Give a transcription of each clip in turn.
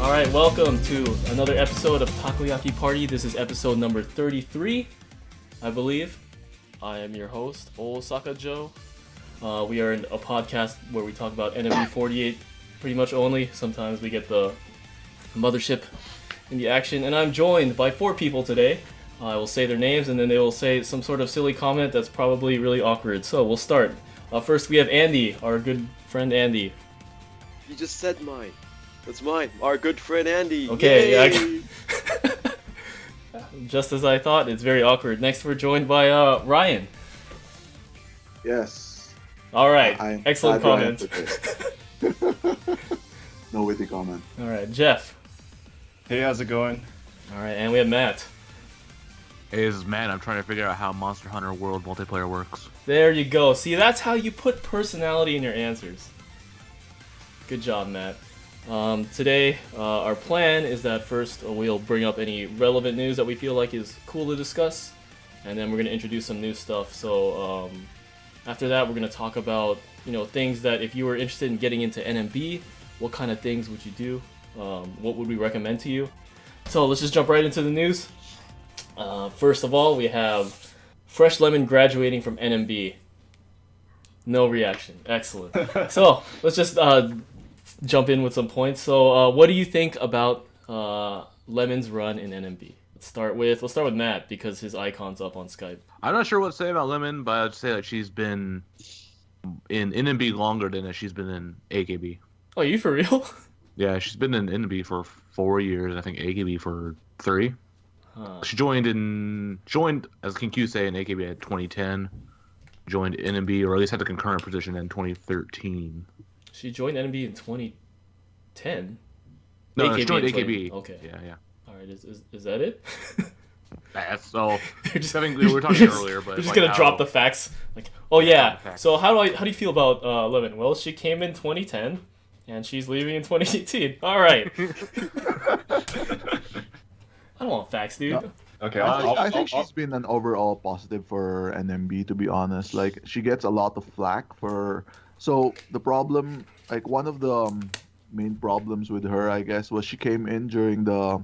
Alright, welcome to another episode of Takoyaki Party. This is episode number 33, I believe. I am your host, Osaka Joe. We are in a podcast where we talk about NMB 48 pretty much only. Sometimes we get the mothership in the action. And I'm joined by 4 people today. I will say their names and then they will say some sort of silly comment that's probably really awkward. So we'll start. First we have Andi, our good friend Andi. You just said mine. That's mine. Our good friend Andi. Okay, just as I thought, it's very awkward. Next we're joined by Ryan. Yes. Alright, excellent comment. No witty comment. Alright, Geoff. Hey, how's it going? Alright, and we have Matt. Hey, this is Matt. I'm trying to figure out how Monster Hunter World multiplayer works. There you go. See, that's how you put personality in your answers. Good job, Matt. Today, our plan is that first we'll bring up any relevant news that we feel like is cool to discuss, and then we're going to introduce some new stuff. So after that, we're going to talk about things that if you were interested in getting into NMB, what kind of things would you do? What would we recommend to you? So let's just jump right into the news. First of all, we have Fresh Lemon graduating from NMB. No reaction. Excellent. So let's just jump in with some points. So what do you think about Lemon's run in NMB? Let's start with Matt because his icon's up on Skype. I'm not sure what to say about Lemon, but I'd say that she's been in NMB longer than she's been in AKB. Oh, are you for real? Yeah, she's been in NMB for 4 years. I think AKB for 3. Huh. She joined as King Q say in AKB at 2010. Joined NMB, or at least had the concurrent position in 2013. She joined NMB in 2010. No, she joined AKB. Okay. Yeah. All right. Is that it? That's so. I think we were talking earlier, but you're just gonna drop the facts. Like, oh yeah. So how do you feel about Lemon? Well, she came in 2010, and she's leaving in 2018. All right. I don't want facts, dude. No. Okay, I think she's been an overall positive for NMB, to be honest. Like, she gets a lot of flack for... So, the problem, like, one of the main problems with her, I guess, was she came in during the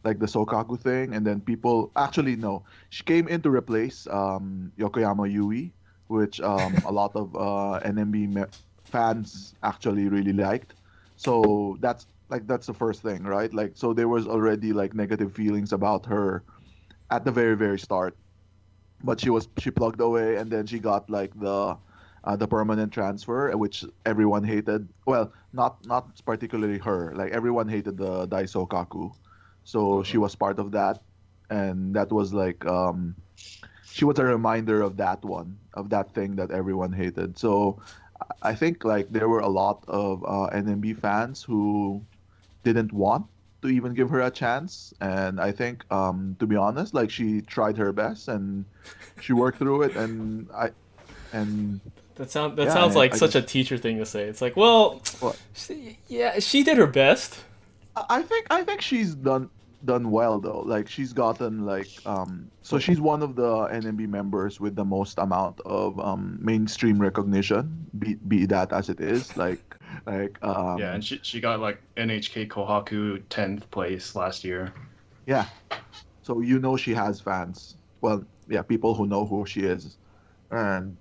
Sokaku thing, and then people... Actually, no. She came in to replace Yokoyama Yui, which a lot of NMB fans actually really liked. So, that's the first thing, right? Like, so there was already like negative feelings about her at the very, very start, but she plugged away, and then she got like the permanent transfer, which everyone hated. Well, not particularly her. Like, everyone hated the Daisokaku, so she was part of that, and that was like she was a reminder of that thing that everyone hated. So I think like there were a lot of NMB fans who didn't want to even give her a chance, and I think to be honest, like, she tried her best and she worked through it, and that sounds like such a teacher thing to say. It's like, well, she did her best. I think she's done well though. Like, she's gotten like so she's one of the NMB members with the most amount of mainstream recognition, be that as it is. Yeah, and she got like NHK Kohaku 10th place last year. Yeah, so she has fans. Well, yeah, people who know who she is, and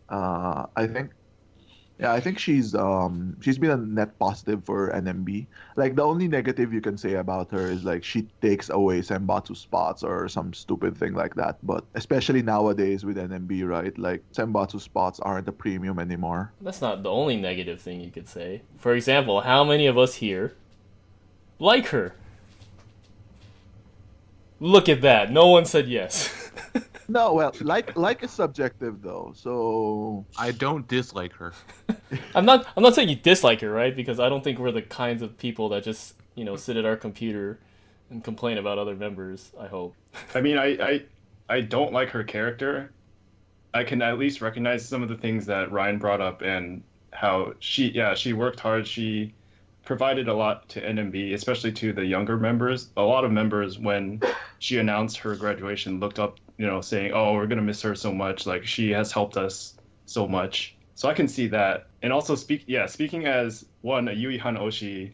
I think she's been a net positive for NMB. Like, the only negative you can say about her is like she takes away senbatsu spots or some stupid thing like that. But especially nowadays with NMB, right? Like, senbatsu spots aren't a premium anymore. That's not the only negative thing you could say. For example, how many of us here like her? Look at that. No one said yes. No, well, like is subjective though. So I don't dislike her. I'm not saying you dislike her, right? Because I don't think we're the kinds of people that just, sit at our computer and complain about other members, I hope. I mean, I don't like her character. I can at least recognize some of the things that Ryan brought up and how she worked hard. She provided a lot to NMB, especially to the younger members. A lot of members, when she announced her graduation, looked up, saying, "Oh, we're gonna miss her so much. Like, she has helped us so much." So I can see that. And also speaking as a Yui Han Oshi,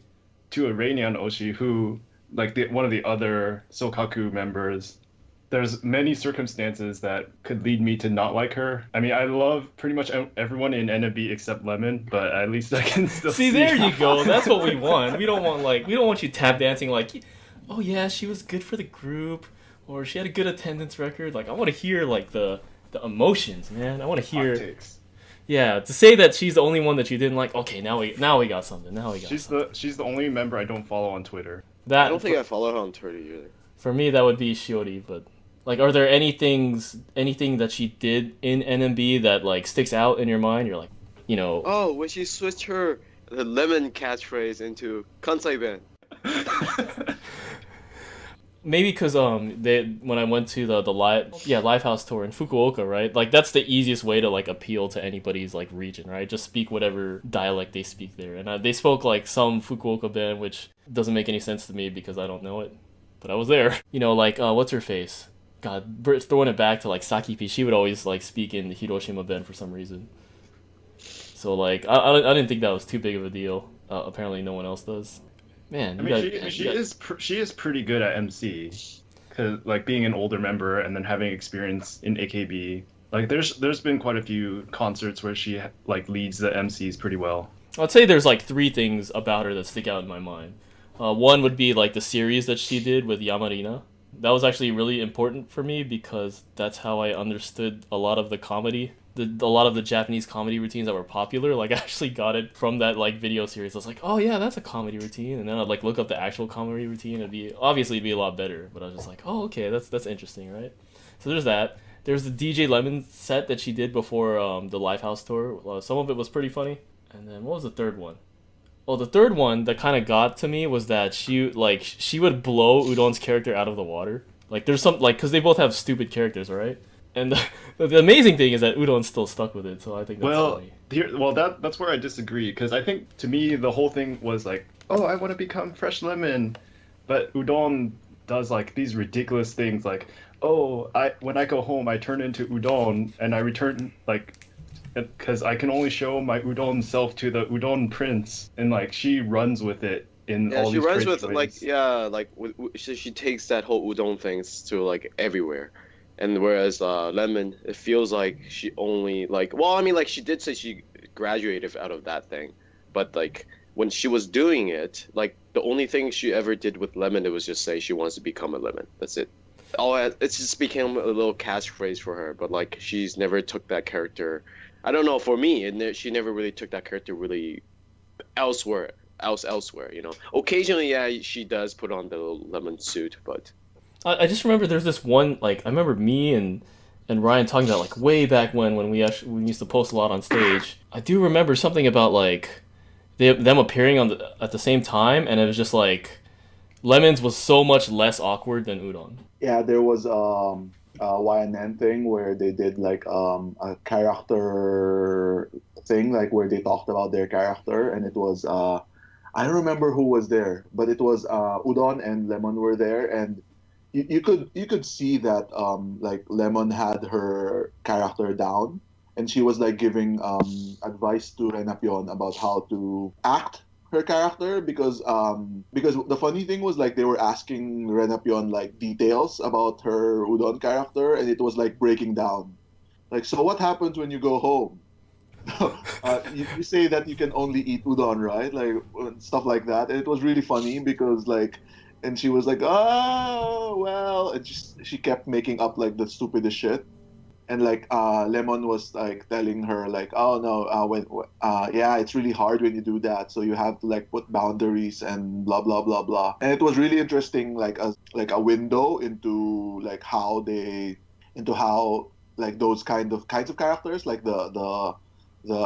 to a Reinian Oshi who, like one of the other Sokaku members, there's many circumstances that could lead me to not like her. I mean, I love pretty much everyone in NMB except Lemon, but at least I can still See, there you go. That's what we want. We don't want you tap dancing like, oh yeah, she was good for the group, or she had a good attendance record. Like, I want to hear like the emotions, man. I want to hear. Hot takes. Yeah, to say that she's the only one that you didn't like. Okay, now we got something. She's the only member I don't follow on Twitter. That I don't think I follow her on Twitter either. For me, that would be Shiori, but like, are there anything that she did in NMB that like sticks out in your mind? You're like, you know. Oh, when she switched the lemon catchphrase into Kansai Ben. Maybe because when I went to the live house tour in Fukuoka, right? Like, that's the easiest way to like appeal to anybody's like region, right? Just speak whatever dialect they speak there, and they spoke like some Fukuoka Ben, which doesn't make any sense to me because I don't know it, but I was there. You know, like what's her face? God, throwing it back to like Sakipi, she would always like speak in the Hiroshima Ben for some reason. So like, I didn't think that was too big of a deal. Apparently, no one else does. Man, I mean, she is pretty good at MC, cause like being an older member and then having experience in AKB. Like there's been quite a few concerts where she like leads the MCs pretty well. I'd say there's like three things about her that stick out in my mind. One would be like the series that she did with Yamarina. That was actually really important for me because that's how I understood a lot of the comedy. A lot of the Japanese comedy routines that were popular, like I actually got it from that like video series. I was like, oh yeah, that's a comedy routine, and then I'd like look up the actual comedy routine. It'd be a lot better, but I was just like, oh okay, that's interesting, right? So there's that. There's the DJ Lemon set that she did before the Lifehouse tour. Some of it was pretty funny. And then what was the third one? Oh, the third one that kind of got to me was that she would blow Udon's character out of the water. Like there's some like because they both have stupid characters, right? And the amazing thing is that Udon's still stuck with it, so I think that's funny. That's where I disagree, because I think, to me, the whole thing was like, oh, I want to become Fresh Lemon, but Udon does, like, these ridiculous things, like, oh, when I go home, I turn into Udon, and I return, like, because I can only show my Udon self to the Udon Prince, and, like, she runs with it in all these crazy ways. So she takes that whole Udon things to, like, everywhere. And whereas Lemon, it feels like she only she did say she graduated out of that thing, but like when she was doing it, like the only thing she ever did with Lemon, it was just say she wants to become a lemon. That's it. It just became a little catchphrase for her, but like she's never took that character. I don't know, for me, and she never really took that character really elsewhere. You know, occasionally, yeah, she does put on the lemon suit, but. I just remember there's this one, like, I remember me and Ryan talking about, like, way back when we used to post a lot on stage. I do remember something about, like, them appearing at the same time, and it was just, like, Lemon's was so much less awkward than Udon. Yeah, there was a YNN thing where they did, like, a character thing, like, where they talked about their character, and it was, I don't remember who was there, but it was Udon and Lemon were there, and you could see that like Lemon had her character down, and she was like giving advice to Renapion about how to act her character because the funny thing was like they were asking Renapion like details about her Udon character, and it was like breaking down, like, so what happens when you go home? You say that you can only eat udon, right? Like stuff like that, and it was really funny because like. And she was like, oh, well, and she kept making up like the stupidest shit. And like Lemon was like telling her like, oh no, yeah, it's really hard when you do that. So you have to like put boundaries and blah blah blah blah. And it was really interesting, like a window into how like those kinds of characters, like the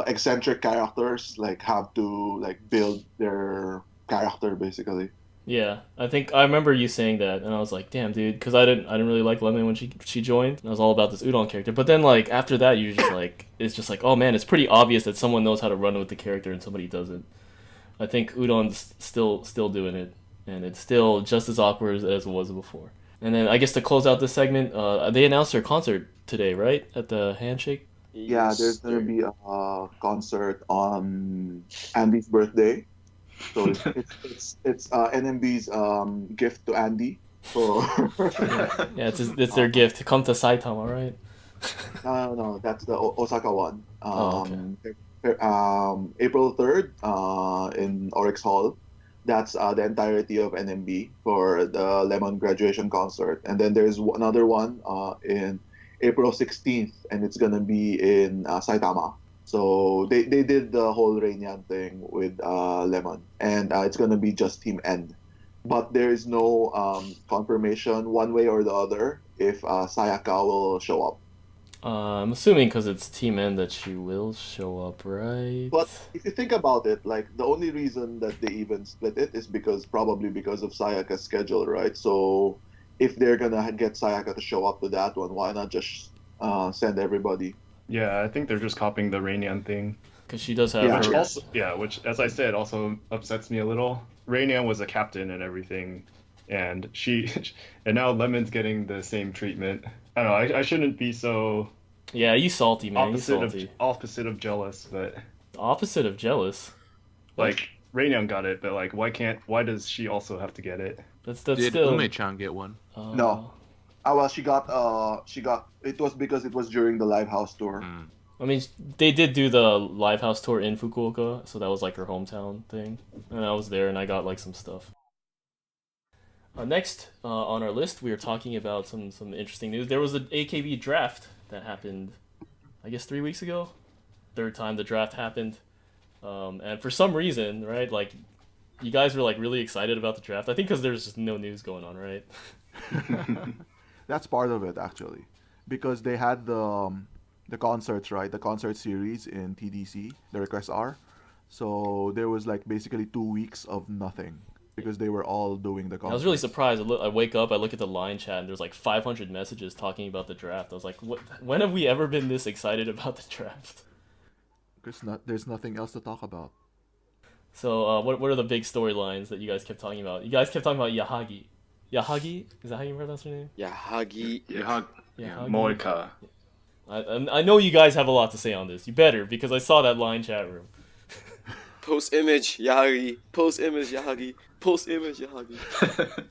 eccentric characters, like have to like build their character basically. Yeah, I think I remember you saying that, and I was like, "Damn, dude," because I didn't really like Lemon when she joined. And I was all about this Udon character, but then like after that, you're just like, it's just like, oh man, it's pretty obvious that someone knows how to run with the character and somebody doesn't. I think Udon's still doing it, and it's still just as awkward as it was before. And then I guess to close out this segment, they announced their concert today, right, at the Handshake. Yeah, there's gonna be a concert on Andy's birthday. So it's NMB's gift to Andi for. Yeah, it's their gift. Come to Saitama, right? No, that's the Osaka one. Oh, April 3rd, in Oryx Hall. That's the entirety of NMB for the Lemon graduation concert. And then there's another one in April 16th, and it's gonna be in Saitama. So they did the whole Rainyan thing with Lemon, and it's gonna be just Team End. But there is no confirmation one way or the other if Sayaka will show up. I'm assuming because it's Team N that she will show up, right? But if you think about it, like the only reason that they even split it is probably because of Sayaka's schedule, right? So if they're gonna get Sayaka to show up to that one, why not just send everybody? Yeah, I think they're just copying the Rainian thing. Because she does have Yeah. Which her. also, which as I said, also upsets me a little. Rainian was a captain and everything, and and now Lemon's getting the same treatment. I don't know. I shouldn't be so Yeah, you salty, man. You salty. opposite of jealous, but Opposite of jealous. like Rainian got it, but like why does she also have to get it? That's Did still. Ume-chan get one? No. Well, she got. It was because it was during the live house tour. Mm. I mean, they did do the live house tour in Fukuoka, so that was like her hometown thing, and I was there and I got like some stuff. Next on our list, we are talking about some interesting news. There was an AKB draft that happened, I guess 3 weeks ago. Third time the draft happened, and for some reason, right, like you guys were like really excited about the draft. I think because there's just no news going on, right? That's part of it actually, because they had the concerts, right? The concert series in TDC, the requests are. So there was like basically 2 weeks of nothing because they were all doing the concerts. I was really surprised. I wake up, I look at the line chat, and there's like 500 messages talking about the draft. I was like, what? When have we ever been this excited about the draft? Because there's nothing else to talk about. So, what are the big storylines that you guys kept talking about? You guys kept talking about Yahagi. Yahagi? Is that how you pronounce her name? Yahagi. Yahagi? Moika. I know you guys have a lot to say on this. You better, because I saw that line chat room. Post image Yahagi. Post image Yahagi. Post image Yahagi.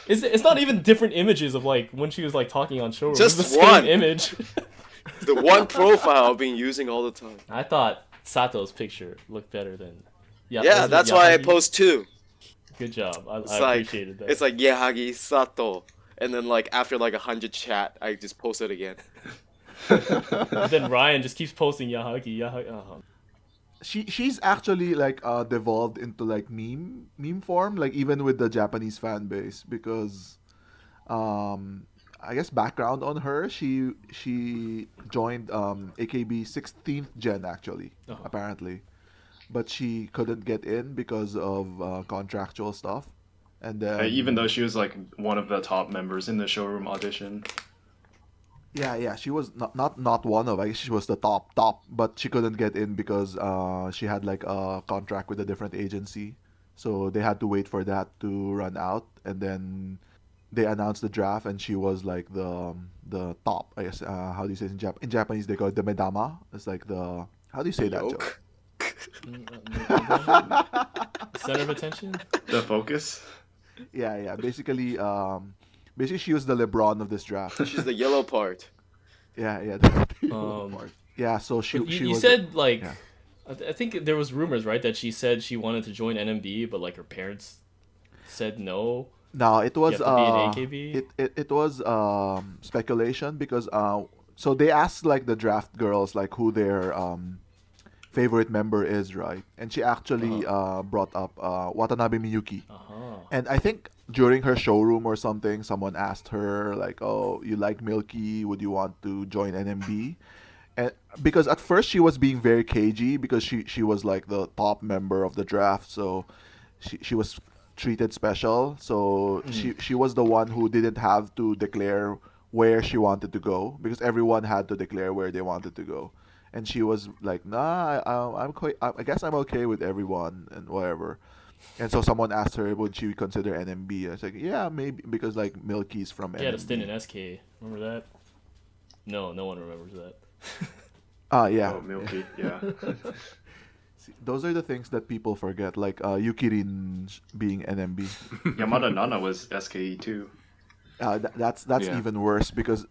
It's not even different images of like when she was like talking on showroom. Just it's the one. same image. The one profile I've been using all the time. I thought Sato's picture looked better than. Yeah, wasn't it that's why I Yahagi? post two. Good job. I It's appreciated that. It's like Yahagi Sato, and then like after like 100 chat, I just post it again. Then Ryan just keeps posting Yahagi. Oh. She's actually like devolved into like meme form, like even with the Japanese fan base, because I guess background on her, she joined AKB 16th gen actually, Uh-huh. apparently, but she couldn't get in because of contractual stuff, and then Even though she was like one of the top members in the showroom audition. yeah, she was not one of, I guess she was the top, but she couldn't get in because she had like a contract with a different agency, so they had to wait for that to run out, and then they announced the draft, and she was like the top, I guess. How do you say it in Japanese? They call it the medama. It's like the, how do you say that, Joe? Yoke. Center of attention. The focus. Yeah. Basically, she was the LeBron of this draft. She's the yellow part. Yeah. Yeah. So she You was. said like, yeah. I think there was rumors, right, that she said she wanted to join NMB, but like her parents said no. No, it was You have to be an AKB? it was speculation because so they asked like the draft girls like who their favorite member is, right? And she actually brought up Watanabe Miyuki. Uh-huh. And I think during her showroom or something, someone asked her like, "Oh, you like Milky? Would you want to join NMB?" And because at first she was being very cagey because she was like the top member of the draft, so she was treated special. So she was the one who didn't have to declare where she wanted to go because everyone had to declare where they wanted to go. And she was like, "Nah, I guess I'm okay with everyone and whatever." And so someone asked her, "Would she consider NMB?" I was like, "Yeah, maybe," because like Milky's from She had a NMB. stint in SK. Remember that? No one remembers that. Yeah. Oh, Milky. Yeah. Those are the things that people forget, like Yukirin being NMB. Yamada Nana was SKE too. That's Yeah. even worse because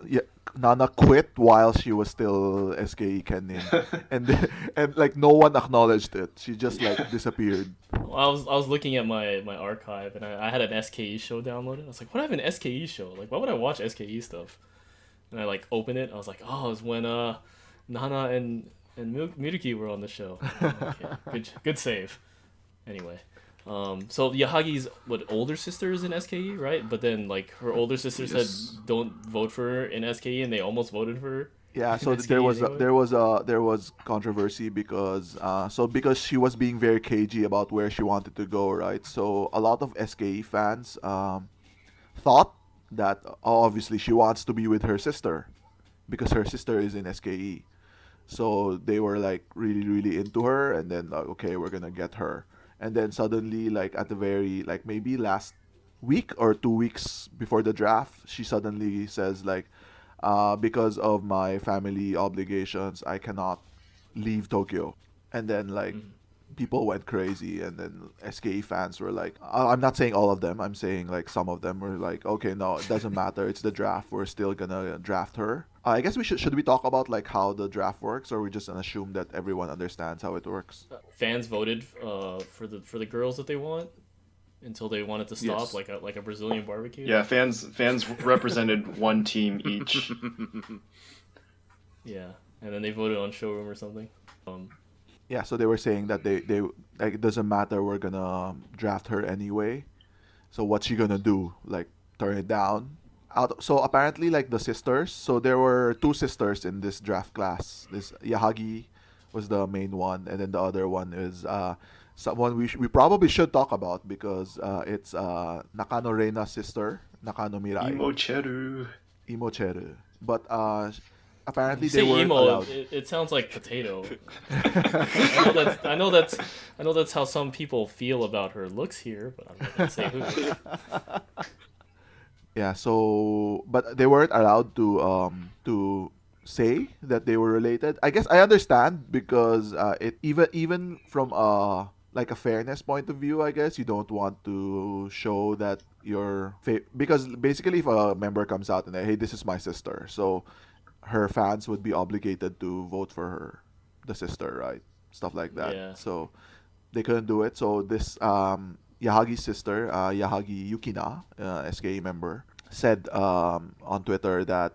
Nana quit while she was still SKE Kenin, and like no one acknowledged it. She just like disappeared. Well, I was looking at my archive and I had an SKE show downloaded. I was like, what I have an SKE show? Like, why would I watch SKE stuff? And I like opened it. I was like, oh, it's when Nana and Miruki were on the show. Okay, good save. Anyway, so Yahagi's older sister is in SKE, right? But then like her older sister said don't vote for her in SKE, and they almost voted for her. Yeah, so SKE there was anyway? there was controversy because because she was being very cagey about where she wanted to go, right? So a lot of SKE fans thought that obviously she wants to be with her sister because her sister is in SKE. So they were like really into her, and then okay, we're gonna get her. And then suddenly, like at the very like maybe last week or 2 weeks before the draft, she suddenly says like, because of my family obligations, I cannot leave Tokyo. And then like people went crazy, and then SKE fans were like, I'm not saying all of them, I'm saying like some of them were like, okay, no, it doesn't matter, it's the draft, we're still gonna draft her. I guess we should we talk about like how the draft works, or we just gonna assume that everyone understands how it works? Fans voted for the girls that they want until they wanted to stop, Yes. like a Brazilian barbecue. Yeah, fans represented one team each. Yeah, and then they voted on showroom or something. Yeah, so they were saying that they like it doesn't matter, we're gonna draft her anyway. So what's she gonna do? Like turn it down? So apparently like the sisters. So there were two sisters in this draft class. This Yahagi was the main one, and then the other one is someone we probably should talk about because it's Nakano Reina's sister, Nakano Mirai, Imocheru. Imocheru. But apparently You they say weren't emo, allowed. it sounds like potato. I know that's how some people feel about her looks here, but I'm not gonna say who. Yeah, so but they weren't allowed to say that they were related. I guess I understand because it even from like a fairness point of view, I guess you don't want to show that because basically if a member comes out and hey, this is my sister, so her fans would be obligated to vote for her, the sister, right? Stuff like that. Yeah. So they couldn't do it. So this Yahagi's sister, Yahagi Yukina, SKE member, said on Twitter that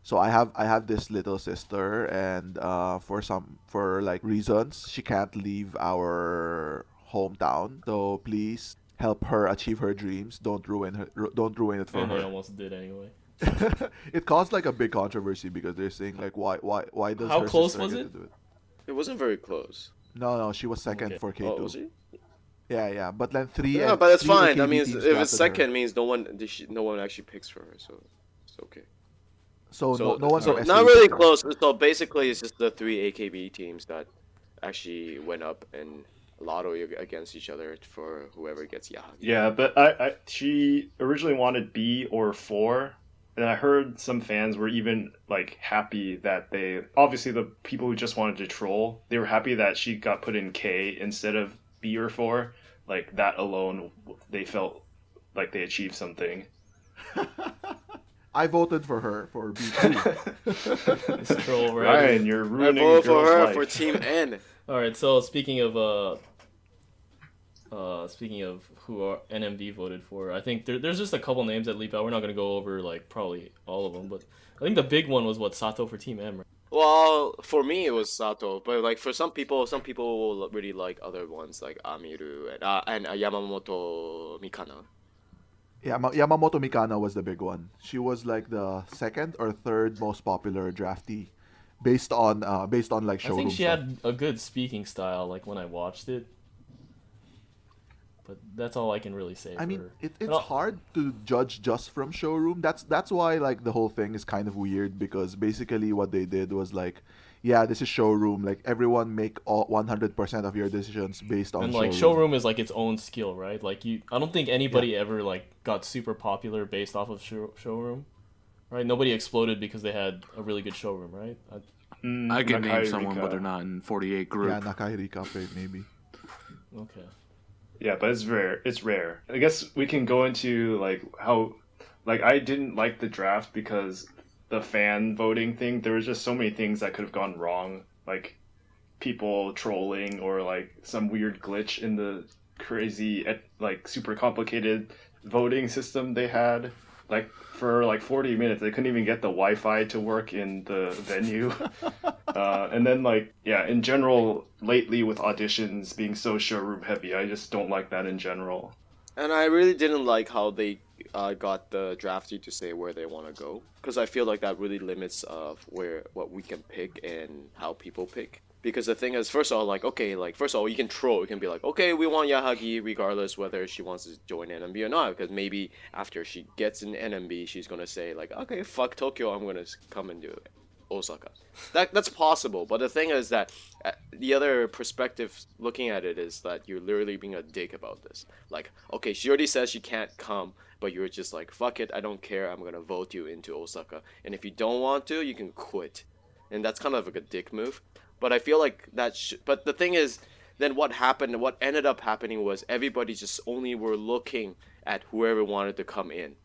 so I have this little sister, and for like reasons she can't leave our hometown. So please help her achieve her dreams. Don't ruin it for And they her. almost did anyway. It caused like a big controversy because they're saying like why does How her close sister was get it? to do it? It wasn't very close. No, she was second Okay. for K2. Oh, was he? Yeah, but then Yeah, but that's three fine. That AKB means teams if drafted it's her. second, means no one actually picks for her, so it's okay. So, So no one from SKE not really picked her. close. So basically, it's just the three AKB teams that actually went up and lotto against each other for whoever gets Yahagi. Yeah, but she originally wanted B or 4, and I heard some fans were even like happy that they obviously the people who just wanted to troll, they were happy that she got put in K instead of B or 4. Like that alone, they felt like they achieved something. I voted for her for B2. This troll, right? Ryan, you're I ruining a voted for girl's her life. for Team N. All right. So speaking of who our NMB voted for, I think there's just a couple names that leap out. We're not gonna go over like probably all of them, but I think the big one was Sato for Team M. Right? Well, for me it was Sato, but like for some people will really like other ones like Amiru and Yamamoto Mikana. Yeah, Yamamoto Mikana was the big one. She was like the second or third most popular draftee, based on like I showroom think she stuff. had a good speaking style, like when I watched it. But that's all I can really say. I for mean, her. it's Well, hard to judge just from showroom. That's why like the whole thing is kind of weird because basically what they did was like, yeah, this is showroom. Like everyone make all 100% of your decisions based on And like showroom is like its own skill, right? Like I don't think anybody ever like got super popular based off of showroom, right? Nobody exploded because they had a really good showroom, right? I can name Nakai someone, Rika. but they're not in 48 group. Yeah, Nakai Rika maybe. Okay. Yeah, but it's rare. It's rare. I guess we can go into like how, like I didn't like the draft because the fan voting thing. There was just so many things that could have gone wrong, like people trolling or like some weird glitch in the crazy, like super complicated voting system they had. Like for like 40 minutes, they couldn't even get the Wi-Fi to work in the venue. And then like yeah, in general, lately with auditions being so showroom heavy, I just don't like that in general. And I really didn't like how they got the draftee to say where they want to go, because I feel like that really limits of where what we can pick and how people pick. Because the thing is, first of all, like okay, like first of all, you can troll. You can be like, okay, we want Yahagi regardless whether she wants to join NMB or not. Because maybe after she gets in NMB, she's gonna say like, okay, fuck Tokyo, I'm gonna come and do it. Osaka. That's possible, but the thing is that the other perspective looking at it is that you're literally being a dick about this. Like, okay, she already says she can't come, but you're just like, fuck it, I don't care, I'm gonna vote you into Osaka. And if you don't want to, you can quit. And that's kind of like a dick move. But I feel like but the thing is, then what happened, what ended up happening was everybody just only were looking at whoever wanted to come in.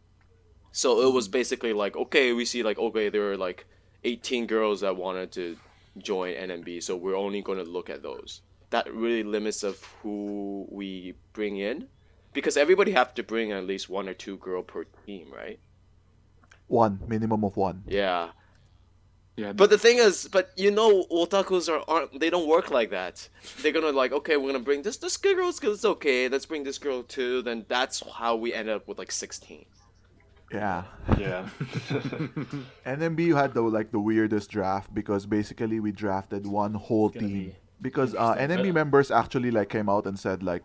So it was basically like, okay, we see like, okay, there were like 18 girls that wanted to join NMB, so we're only going to look at those. That really limits of who we bring in, because everybody have to bring at least one or two girl per team, right? One minimum of one. Yeah. Yeah, But the thing is, otakus aren't they don't work like that. They're gonna like, okay, we're gonna bring this girl, it's okay, let's bring this girl too. Then that's how we end up with like 16. Yeah. Yeah. NMB had the weirdest draft because basically we drafted one whole It's gonna team. be Because interesting. NMB members actually like came out and said like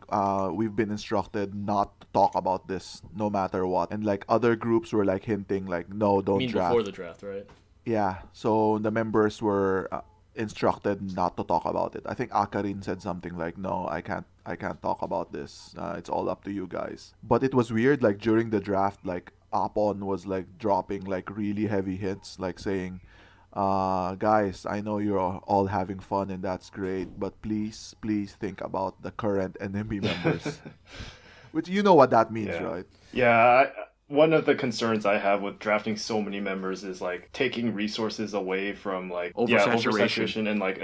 we've been instructed not to talk about this no matter what, and like other groups were like hinting like no, I don't mean, draft. before the draft, right? Yeah, so the members were instructed not to talk about it. I think Akarin said something like, "No, I can't talk about this. It's all up to you guys." But it was weird. Like during the draft, like Apon was like dropping like really heavy hints, like saying, "Guys, I know you're all having fun and that's great, but please think about the current NMB members." Which you know what that means, Yeah. right? Yeah, one of the concerns I have with drafting so many members is like taking resources away from like oversaturation and like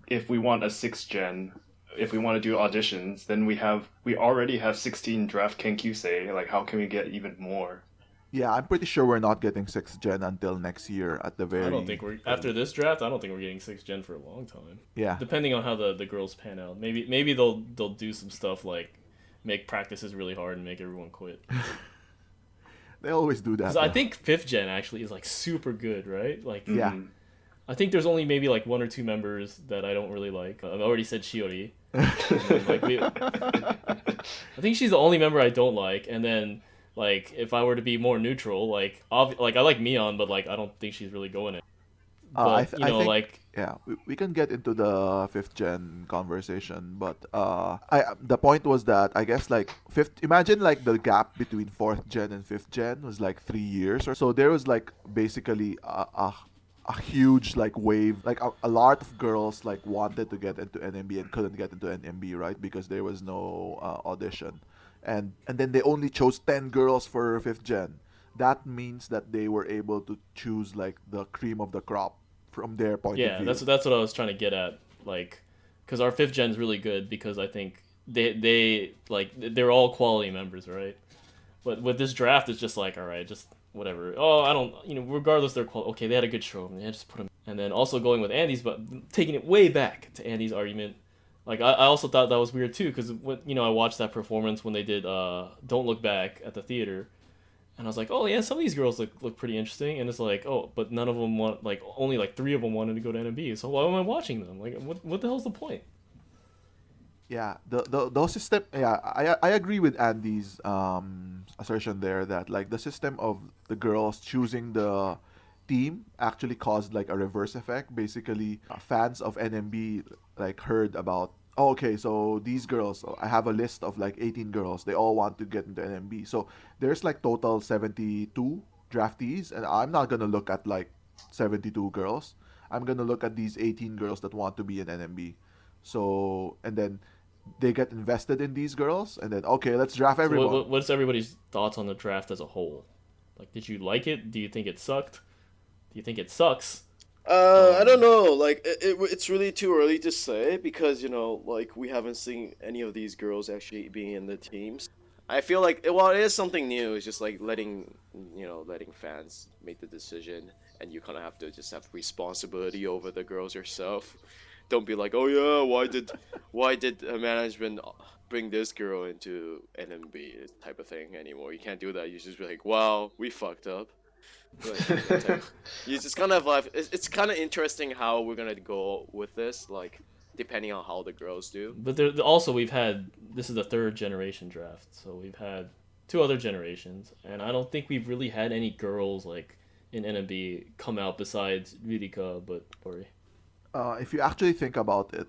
if we want a 6th gen, if we want to do auditions, then we already have 16 draft Kenkyusei. Like how can we get even more? Yeah, I'm pretty sure we're not getting 6th gen until next year at the very. I don't think we're after this draft. I don't think we're getting 6th gen for a long time. Yeah. Depending on how the girls pan out, maybe they'll do some stuff like make practices really hard and make everyone quit. They always do that. Because I think 5th gen actually is like super good, right? Like Yeah. I think there's only maybe like 1 or 2 members that I don't really like. I've already said Shiori. I think she's the only member I don't like. And then like if I were to be more neutral, like I like Mion, but like I don't think she's really going it. But I think, like yeah, we can get into the 5th gen conversation, but the point was that I guess like imagine like the gap between 4th gen and 5th gen was like 3 years or so. There was like basically a huge like wave, like a lot of girls like wanted to get into NMB and couldn't get into NMB, right? Because there was no audition, and then they only chose 10 girls for 5th gen. That means that they were able to choose like the cream of the crop from their point of yeah, view. that's what I was trying to get at. Like, because our 5th gen is really good because I think they like they're all quality members, right? But with this draft, it's just like all right, just whatever. Oh, I don't, regardless their quality. Okay, they had a good show, and just put them. And then also going with Andy's, but taking it way back to Andy's argument. Like I also thought that was weird too, because I watched that performance when they did "Don't Look Back" at the theater. And I was like, oh yeah, some of these girls look pretty interesting, and it's like, oh, but none of them want, like, only like 3 of them wanted to go to NMB, so why am I watching them? Like, what the hell's the point? Yeah, the system. Yeah, I agree with Andy's assertion there that like the system of the girls choosing the team actually caused like a reverse effect. Basically, fans of NMB like heard about. Oh, okay, so these girls, I have a list of like 18 girls. They all want to get into NMB. So there's like total 72 draftees, and I'm not gonna look at like 72 girls. I'm gonna look at these 18 girls that want to be in NMB. So and then they get invested in these girls, and then okay, let's draft So everyone. what's everybody's thoughts on the draft as a whole? Like, did you like it? Do you think it sucked? Do you think it sucks? I don't know. Like, it's really too early to say because like we haven't seen any of these girls actually being in the teams. I feel like while it is something new, it's just like letting fans make the decision, and you kind of have to just have responsibility over the girls yourself. Don't be like, oh yeah, why did management bring this girl into NMB type of thing anymore? You can't do that. You just be like, wow, we fucked up. But you just kind of like it's kind of interesting how we're gonna go with this, like depending on how the girls do. But also we've had this is the third generation draft, so we've had two other generations, and I don't think we've really had any girls like in NMB come out besides Ridika, but Ori. If you actually think about it,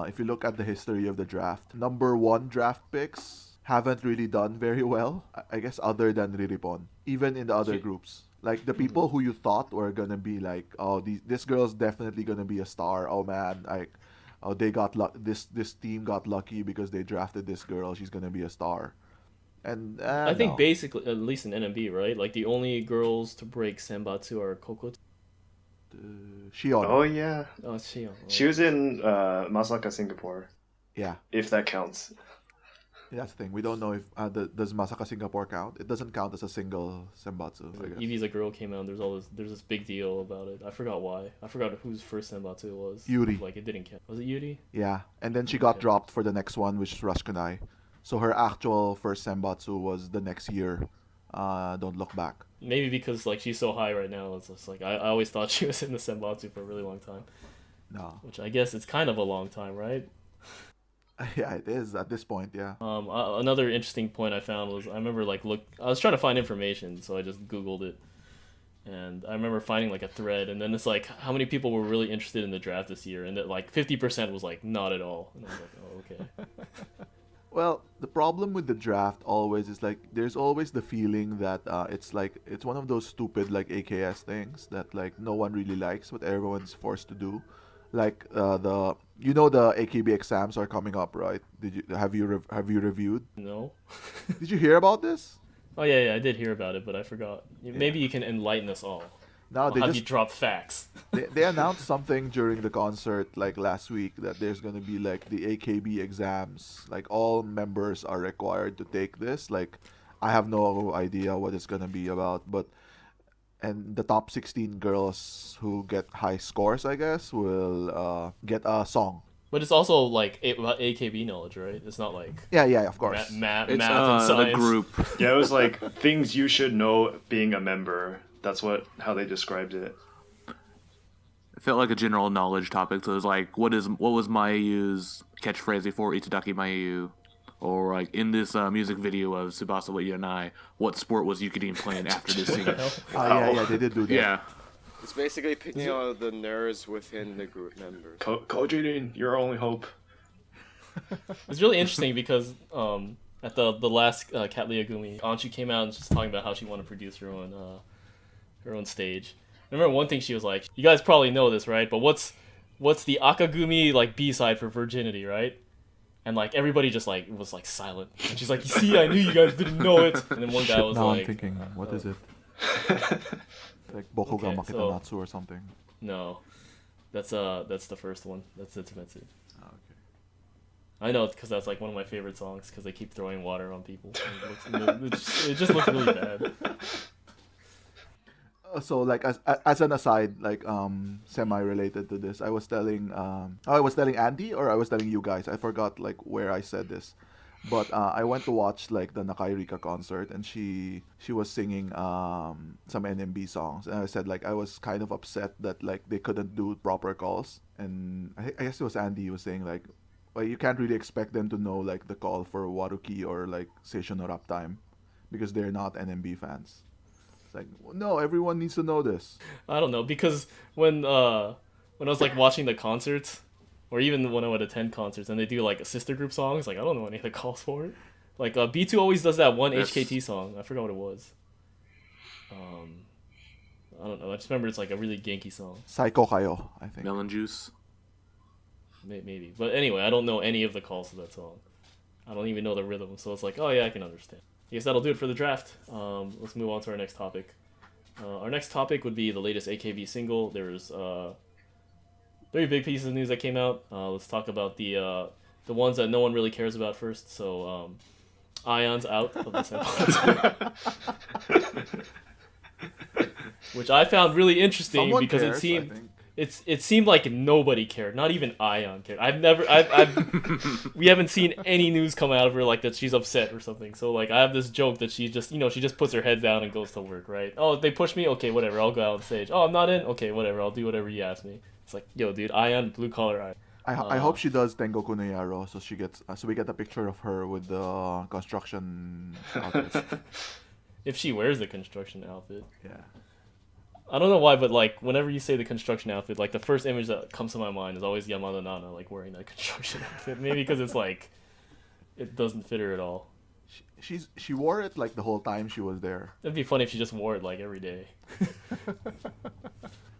if you look at the history of the draft, number one draft picks haven't really done very well. I guess other than Riripon, even in the other groups. Like the people who you thought were gonna be like, oh, this girl's definitely gonna be a star. Oh man, they got this team got lucky because they drafted this girl. She's gonna be a star. And I think no. basically, at least in NMB, right? Like the only girls to break senbatsu are Koko. Shion. Oh yeah, Oh, Shion. she was in Masaka, Singapore. Yeah. If that counts. That's the thing. We don't know if does Masaka Singapore count. It doesn't count as a single senbatsu, I guess. Eevee's a girl came out. There's this big deal about it. I forgot why. I forgot whose first senbatsu it was. Yuri. Like it didn't count. Was it Yuri? Yeah, and then she got Okay. dropped for the next one, which is Rushkanai. So her actual first senbatsu was the next year. Don't look back. Maybe because like she's so high right now. It's just like I always thought she was in the senbatsu for a really long time. No. Which I guess it's kind of a long time, right? Yeah, it is at this point. Yeah. Another interesting point I found was I remember I was trying to find information, so I just Googled it, and I remember finding like a thread, and then it's like how many people were really interested in the draft this year, and that like 50% was like not at all, and I was like, oh okay. Well, the problem with the draft always is like there's always the feeling that it's one of those stupid like AKS things that like no one really likes, but everyone's forced to do. Like the AKB exams are coming up, right? Have you reviewed? No. Did you hear about this? Oh yeah, I did hear about it, but I forgot. Maybe you can enlighten us all. Now I'll have you drop facts. they announced something during the concert like last week that there's gonna be like the AKB exams. Like all members are required to take this. Like I have no idea what it's gonna be about, but and the top 16 girls who get high scores, I guess, will get a song. But it's also like about AKB knowledge, right? It's not like Yeah, of course. math It's and the science. group. Yeah, it was like things you should know being a member. That's how they described it. It felt like a general knowledge topic. So it was like, what was Mayu's catchphrase before Itadaki Mayu? Or like in this music video of Tsubasa wa Yanai, what sport was Yukidin playing after this scene? Yeah, they did do that. Yeah. It's basically picking out the nerds within the group members. Kojin, your only hope. It's really interesting because at the last Cat Gumi, Anshu came out and just talking about how she wanted to produce her own stage. I remember one thing she was like, "You guys probably know this, right? But what's the Akagumi like B-side for Virginity, right?" And like everybody just like was like silent. And she's like, "You see, I knew you guys didn't know it." And then one guy was Now like, I'm thinking, what is it? Like Bokuga Okay, Makita Natsu or something. "No, that's the first one. That's Tetsumetsu." Oh, okay. I know because that's like one of my favorite songs because they keep throwing water on people. It just looks really bad. So like as an aside, like semi related to this, I was telling Andy or I was telling you guys. I forgot like where I said this, but I went to watch like the Nakai Rika concert and she was singing some NMB songs and I said like I was kind of upset that like they couldn't do proper calls and I guess it was Andy who was saying like, well, you can't really expect them to know like the call for Waruki or like Seishun or Uptime because they're not NMB fans. Like, no, everyone needs to know this. I don't know because when I was like watching the concerts, or even when I would attend concerts, and they do like sister group songs, like I don't know any of the calls for it. Like B2 always does that one Yes. HKT song. I forgot what it was. I don't know. I just remember it's like a really Genki song. Psycho Kayo, I think. Melon juice. Maybe. But anyway, I don't know any of the calls to that song. I don't even know the rhythm, so it's like, oh yeah, I can understand. I guess that'll do it for the draft. Let's move on to our next topic. Our next topic would be the latest AKB single. There's 3 big pieces of news that came out. Let's talk about the ones that no one really cares about first. So, Aayan's out of the senbatsu. Which I found really interesting. Someone because cares, it seemed it seemed like nobody cared, not even Aayan cared. We haven't seen any news come out of her like that she's upset or something. So like I have this joke that she just puts her head down and goes to work, right? Oh, they push me, okay, whatever, I'll go out on stage. Oh, I'm not in, okay, whatever, I'll do whatever you ask me. It's like, yo, dude, Aayan, blue collar Aayan. I hope she does Tengoku no Yaro, so she gets so we get a picture of her with the construction outfit. If she wears the construction outfit. Yeah. I don't know why, but like whenever you say the construction outfit, like the first image that comes to my mind is always Yamada Nana like wearing that construction outfit. Maybe because it's like it doesn't fit her at all. She wore it like the whole time she was there. It'd be funny if she just wore it like every day.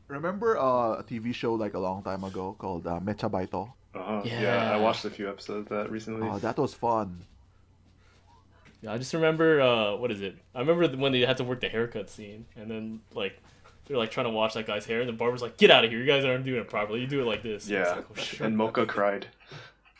Remember a TV show like a long time ago called Mecha Baito? Yeah, I watched a few episodes of that recently. Oh, that was fun. Yeah, I just remember what is it? I remember when they had to work the haircut scene, and then like they're like trying to wash that guy's hair, and the barber's like, "Get out of here! You guys aren't doing it properly. You do it like this." Yeah, like, oh, sure. and Mocha cried.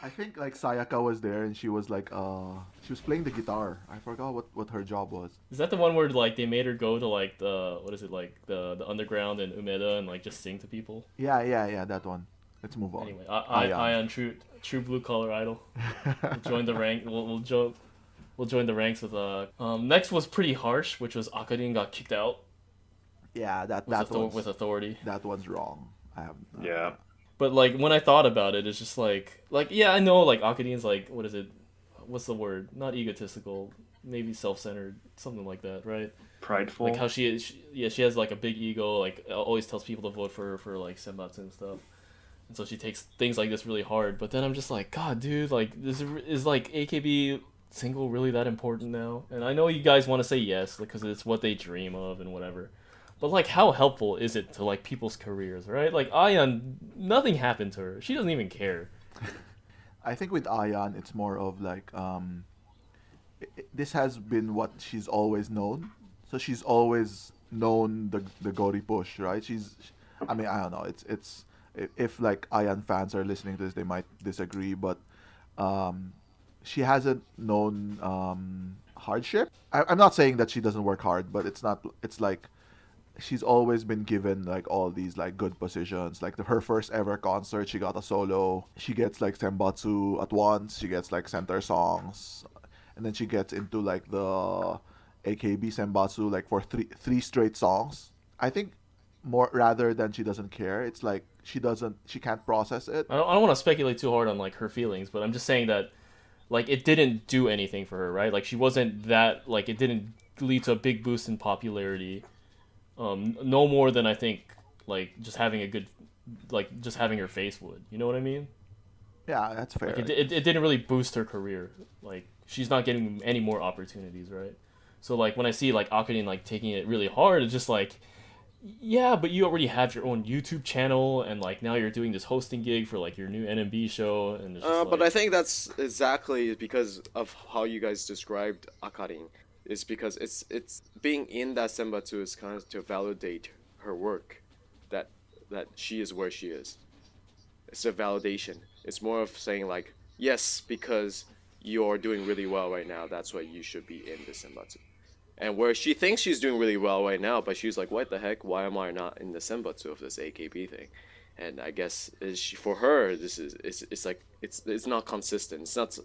I think like Sayaka was there and she was like she was playing the guitar. I forgot what her job was. Is that the one where like they made her go to like the what is it like the underground in Umeda and like just sing to people? Yeah, that one. Let's move on. Anyway, Aayan, true blue collar idol. We'll join the rank. We'll join the ranks with next was pretty harsh, which was Akarin got kicked out. Yeah, with authority. That one's wrong. I have. Yeah. But like when I thought about it, it's just like yeah, I know like Akarin's like what is it? What's the word? Not egotistical, maybe self-centered, something like that, right? Prideful. Like how she has like a big ego, like always tells people to vote for her for like senbatsu and stuff. And so she takes things like this really hard. But then I'm just like, God, dude, like this is like AKB single really that important now? And I know you guys want to say yes because it's what they dream of and whatever. But like, how helpful is it to like people's careers, right? Like Aayan, nothing happened to her. She doesn't even care. I think with Aayan, it's more of like this has been what she's always known. So she's always known the Gori push, right? I mean, I don't know. It's if like Aayan fans are listening to this, they might disagree, but she hasn't known hardship. I'm not saying that she doesn't work hard, but it's not. It's like she's always been given like all these like good positions. Like her first ever concert, she got a solo. She gets like senbatsu at once. She gets like center songs, and then she gets into like the AKB senbatsu like for three straight songs. I think more rather than she doesn't care, it's like she can't process it. I don't want to speculate too hard on like her feelings, but I'm just saying that like it didn't do anything for her, right? Like she wasn't that like it didn't lead to a big boost in popularity. No more than I think like just having a good like just having her face would. You know what I mean? Yeah, that's fair. Like it didn't really boost her career. Like she's not getting any more opportunities, right? So like when I see like Akarin like taking it really hard, it's just like, yeah, but you already have your own YouTube channel, and like now you're doing this hosting gig for like your new NMB show, and it's just, but I think that's exactly because of how you guys described Akarin. Is because it's being in that senbatsu is kind of to validate her work, that she is where she is. It's a validation. It's more of saying like, yes, because you're doing really well right now, that's why you should be in the senbatsu. And where she thinks she's doing really well right now, but she's like, what the heck? Why am I not in the senbatsu of this AKB thing? And I guess for her, it's like it's not consistent. It's not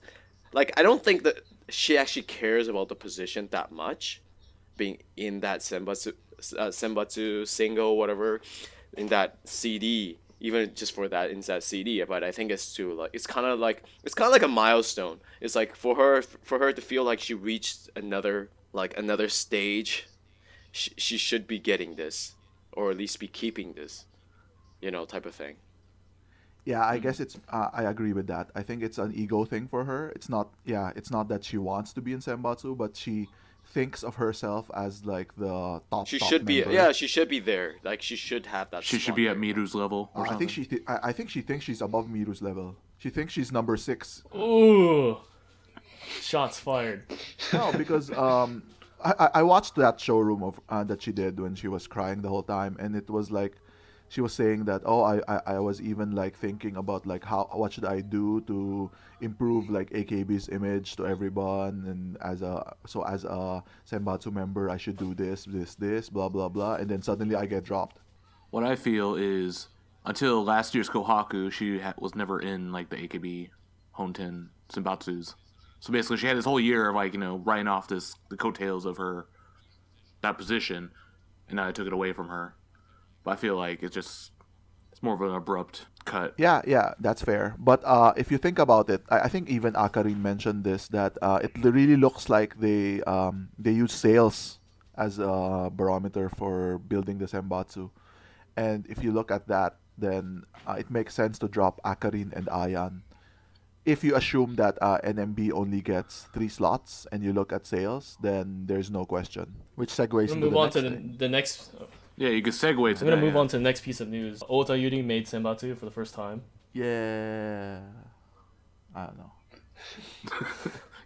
like I don't think that she actually cares about the position that much, being in that senbatsu single, whatever, in that CD, even just for that in that CD. But I think it's too like it's kind of like a milestone. It's like for her to feel like she reached another stage, she should be getting this, or at least be keeping this, type of thing. Yeah, I guess it's. I agree with that. I think it's an ego thing for her. It's not that she wants to be in senbatsu, but she thinks of herself as like the top. She top should be. member. Yeah, she should be there. Like she should have that. She should spot be at there. Miru's level or I something. think I think she thinks she's above Miru's level. She thinks she's number 6. Ooh, shots fired. No, because I watched that showroom of that she did when she was crying the whole time, and it was like she was saying that I was even like thinking about like what should I do to improve like AKB's image to everyone, and as a senbatsu member I should do this blah blah blah, and then suddenly I get dropped. What I feel is until last year's Kohaku, she was never in like the AKB Honten Senbatsus. So basically, she had this whole year of like writing off the coattails of that position, and now I took it away from her. But I feel like it's more of an abrupt cut. Yeah, that's fair. But if you think about it, I think even Akarin mentioned this, that it really looks like they use sales as a barometer for building the senbatsu. And if you look at that, then it makes sense to drop Akarin and Aayan. If you assume that NMB only gets 3 slots and you look at sales, then there's no question. Which segues We'll into move the on next to thing. the next. Yeah, you could segue to I'm gonna that, move yeah. on to the next piece of news. Ota Yuuri made senbatsu for the first time. Yeah. I don't know.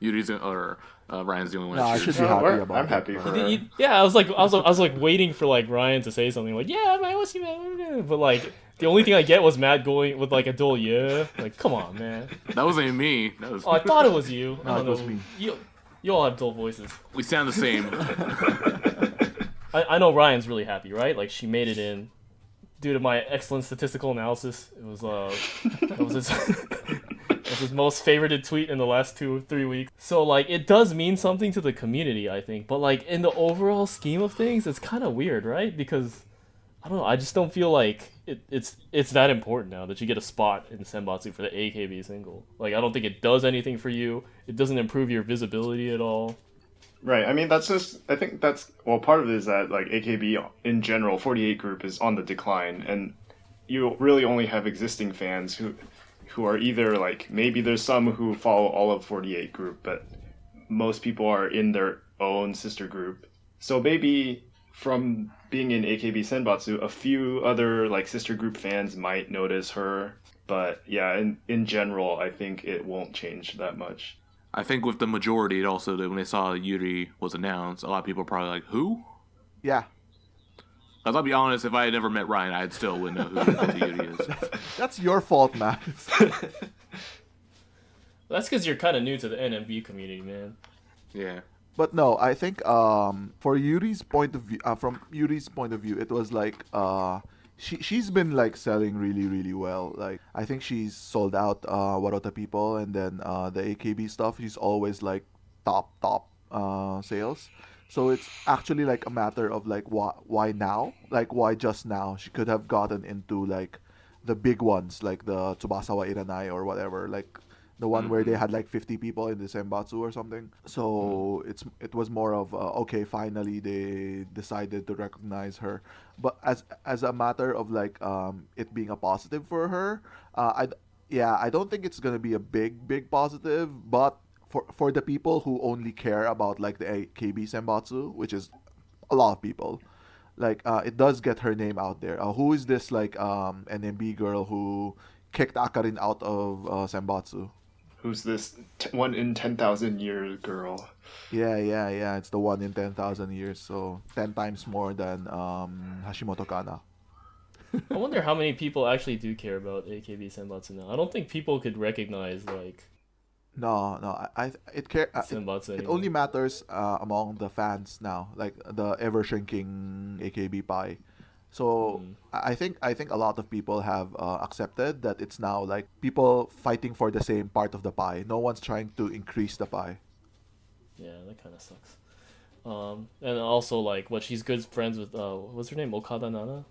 Yuri's or Ryan's the only one. No, that I cheers. should be happy I'm about happy that. for her. Yeah, I was like waiting for like Ryan to say something like, yeah, man, what's you, but like the only thing I get was Matt going with like a dull yeah. Like, come on, man. That wasn't even me. That was Oh, I thought it was you. No, I it don't was know. me. You all have dull voices. we sound the same. I know Ryan's really happy, right? Like she made it in. Due to my excellent statistical analysis, it was that was his that was his most favorited tweet in the last 2-3 weeks. So like it does mean something to the community, I think. But like in the overall scheme of things, it's kind of weird, right? Because I don't know. I just don't feel like it's that important now that you get a spot in senbatsu for the AKB single. Like I don't think it does anything for you. It doesn't improve your visibility at all. Right. I mean, I think that's, well, part of it is that, like, AKB in general, 48 group is on the decline, and you really only have existing fans who are either, like, maybe there's some who follow all of 48 group, but most people are in their own sister group. So maybe from being in AKB Senbatsu, a few other, like, sister group fans might notice her, but yeah, in general, I think it won't change that much. I think with the majority, it also that when they saw Yuri was announced, a lot of people were probably like, "Who?" Yeah. I'll be honest. If I had never met Ryan, I still wouldn't know who Ota Yuuri is. That's your fault, Matt. That's because you're kind of new to the NMB community, man. Yeah. But no, I think for Yuri's point of view, from Yuri's point of view, it was like she's been like selling really well. Like I think she's sold out Warota people, and then the AKB stuff, she's always like top sales. So it's actually like a matter of like why now? Like why just now? She could have gotten into like the big ones, like the Tsubasawa Iranai or whatever, like the one where they had like 50 people in the senbatsu or something. So it was more of okay, finally they decided to recognize her. But as a matter of like it being a positive for her, I don't think it's gonna be a big positive. But for the people who only care about like the AKB senbatsu, which is a lot of people, like it does get her name out there. Who is this like NMB girl who kicked Akarin out of senbatsu? Who's this 1 in 10,000 year girl? Yeah. It's the 1 in 10,000 years, so 10 times more than Hashimoto Kana. I wonder how many people actually do care about AKB Senbatsu now. I don't think people could recognize like No, it Senbatsu it anymore. only matters among the fans now, like the ever shrinking AKB pie. So I think a lot of people have accepted that it's now like people fighting for the same part of the pie. No one's trying to increase the pie. Yeah, that kind of sucks. And also like what she's good friends with what's her name, Okada Nana.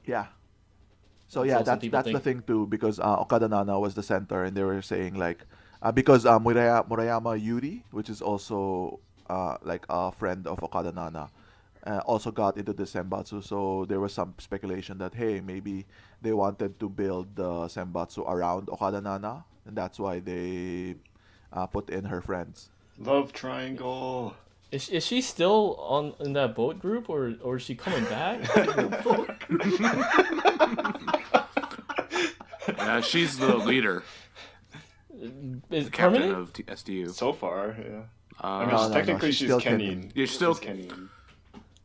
Yeah. So That's yeah, also that's people the think- thing too, because Okada Nana was the center, and they were saying like because Murayama Yuri, which is also like a friend of Okada Nana, also got into the senbatsu. So there was some speculation that hey, maybe they wanted to build the senbatsu around Okada Nana, and that's why they put in her friends. Love triangle. Is she still on in that boat group, or is she coming back? Yeah, she's the leader, Is the captain permanent? of SDU. So far, yeah. I mean, No, no, no, technically she's she's still Kenin. Yeah, she's still- She's Kenin.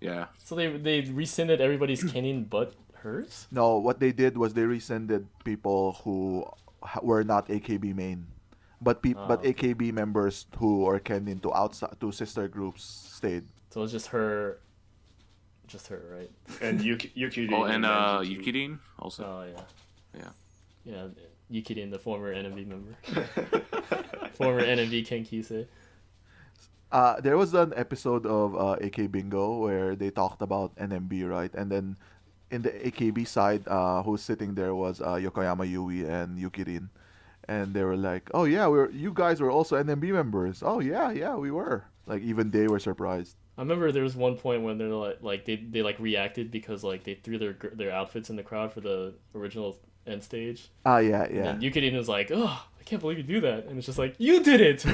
Yeah. So they rescinded everybody's Kenin but hers? No, what they did was they rescinded people who were not AKB main, but but Oh. AKB members who are Kenin to outside to sister groups stayed. So it's just her, right? And Yukiri. Oh, and Jiki. Yukidin also. Oh yeah. Yeah. Yeah, Yukidin, the former NMB member, former NMB Kenkise. There was an episode of AK Bingo where they talked about NMB, right? And then in the AKB side, who's sitting there was Yokoyama Yui and Yukirin. And they were like, "Oh yeah, you guys were also NMB members." "Oh yeah, we were." Like even they were surprised. I remember there was one point when they're like they like reacted because like they threw their outfits in the crowd for the original end stage. Yeah. And Yukidin was like, "Oh, I can't believe you do that," and it's just like, "You did it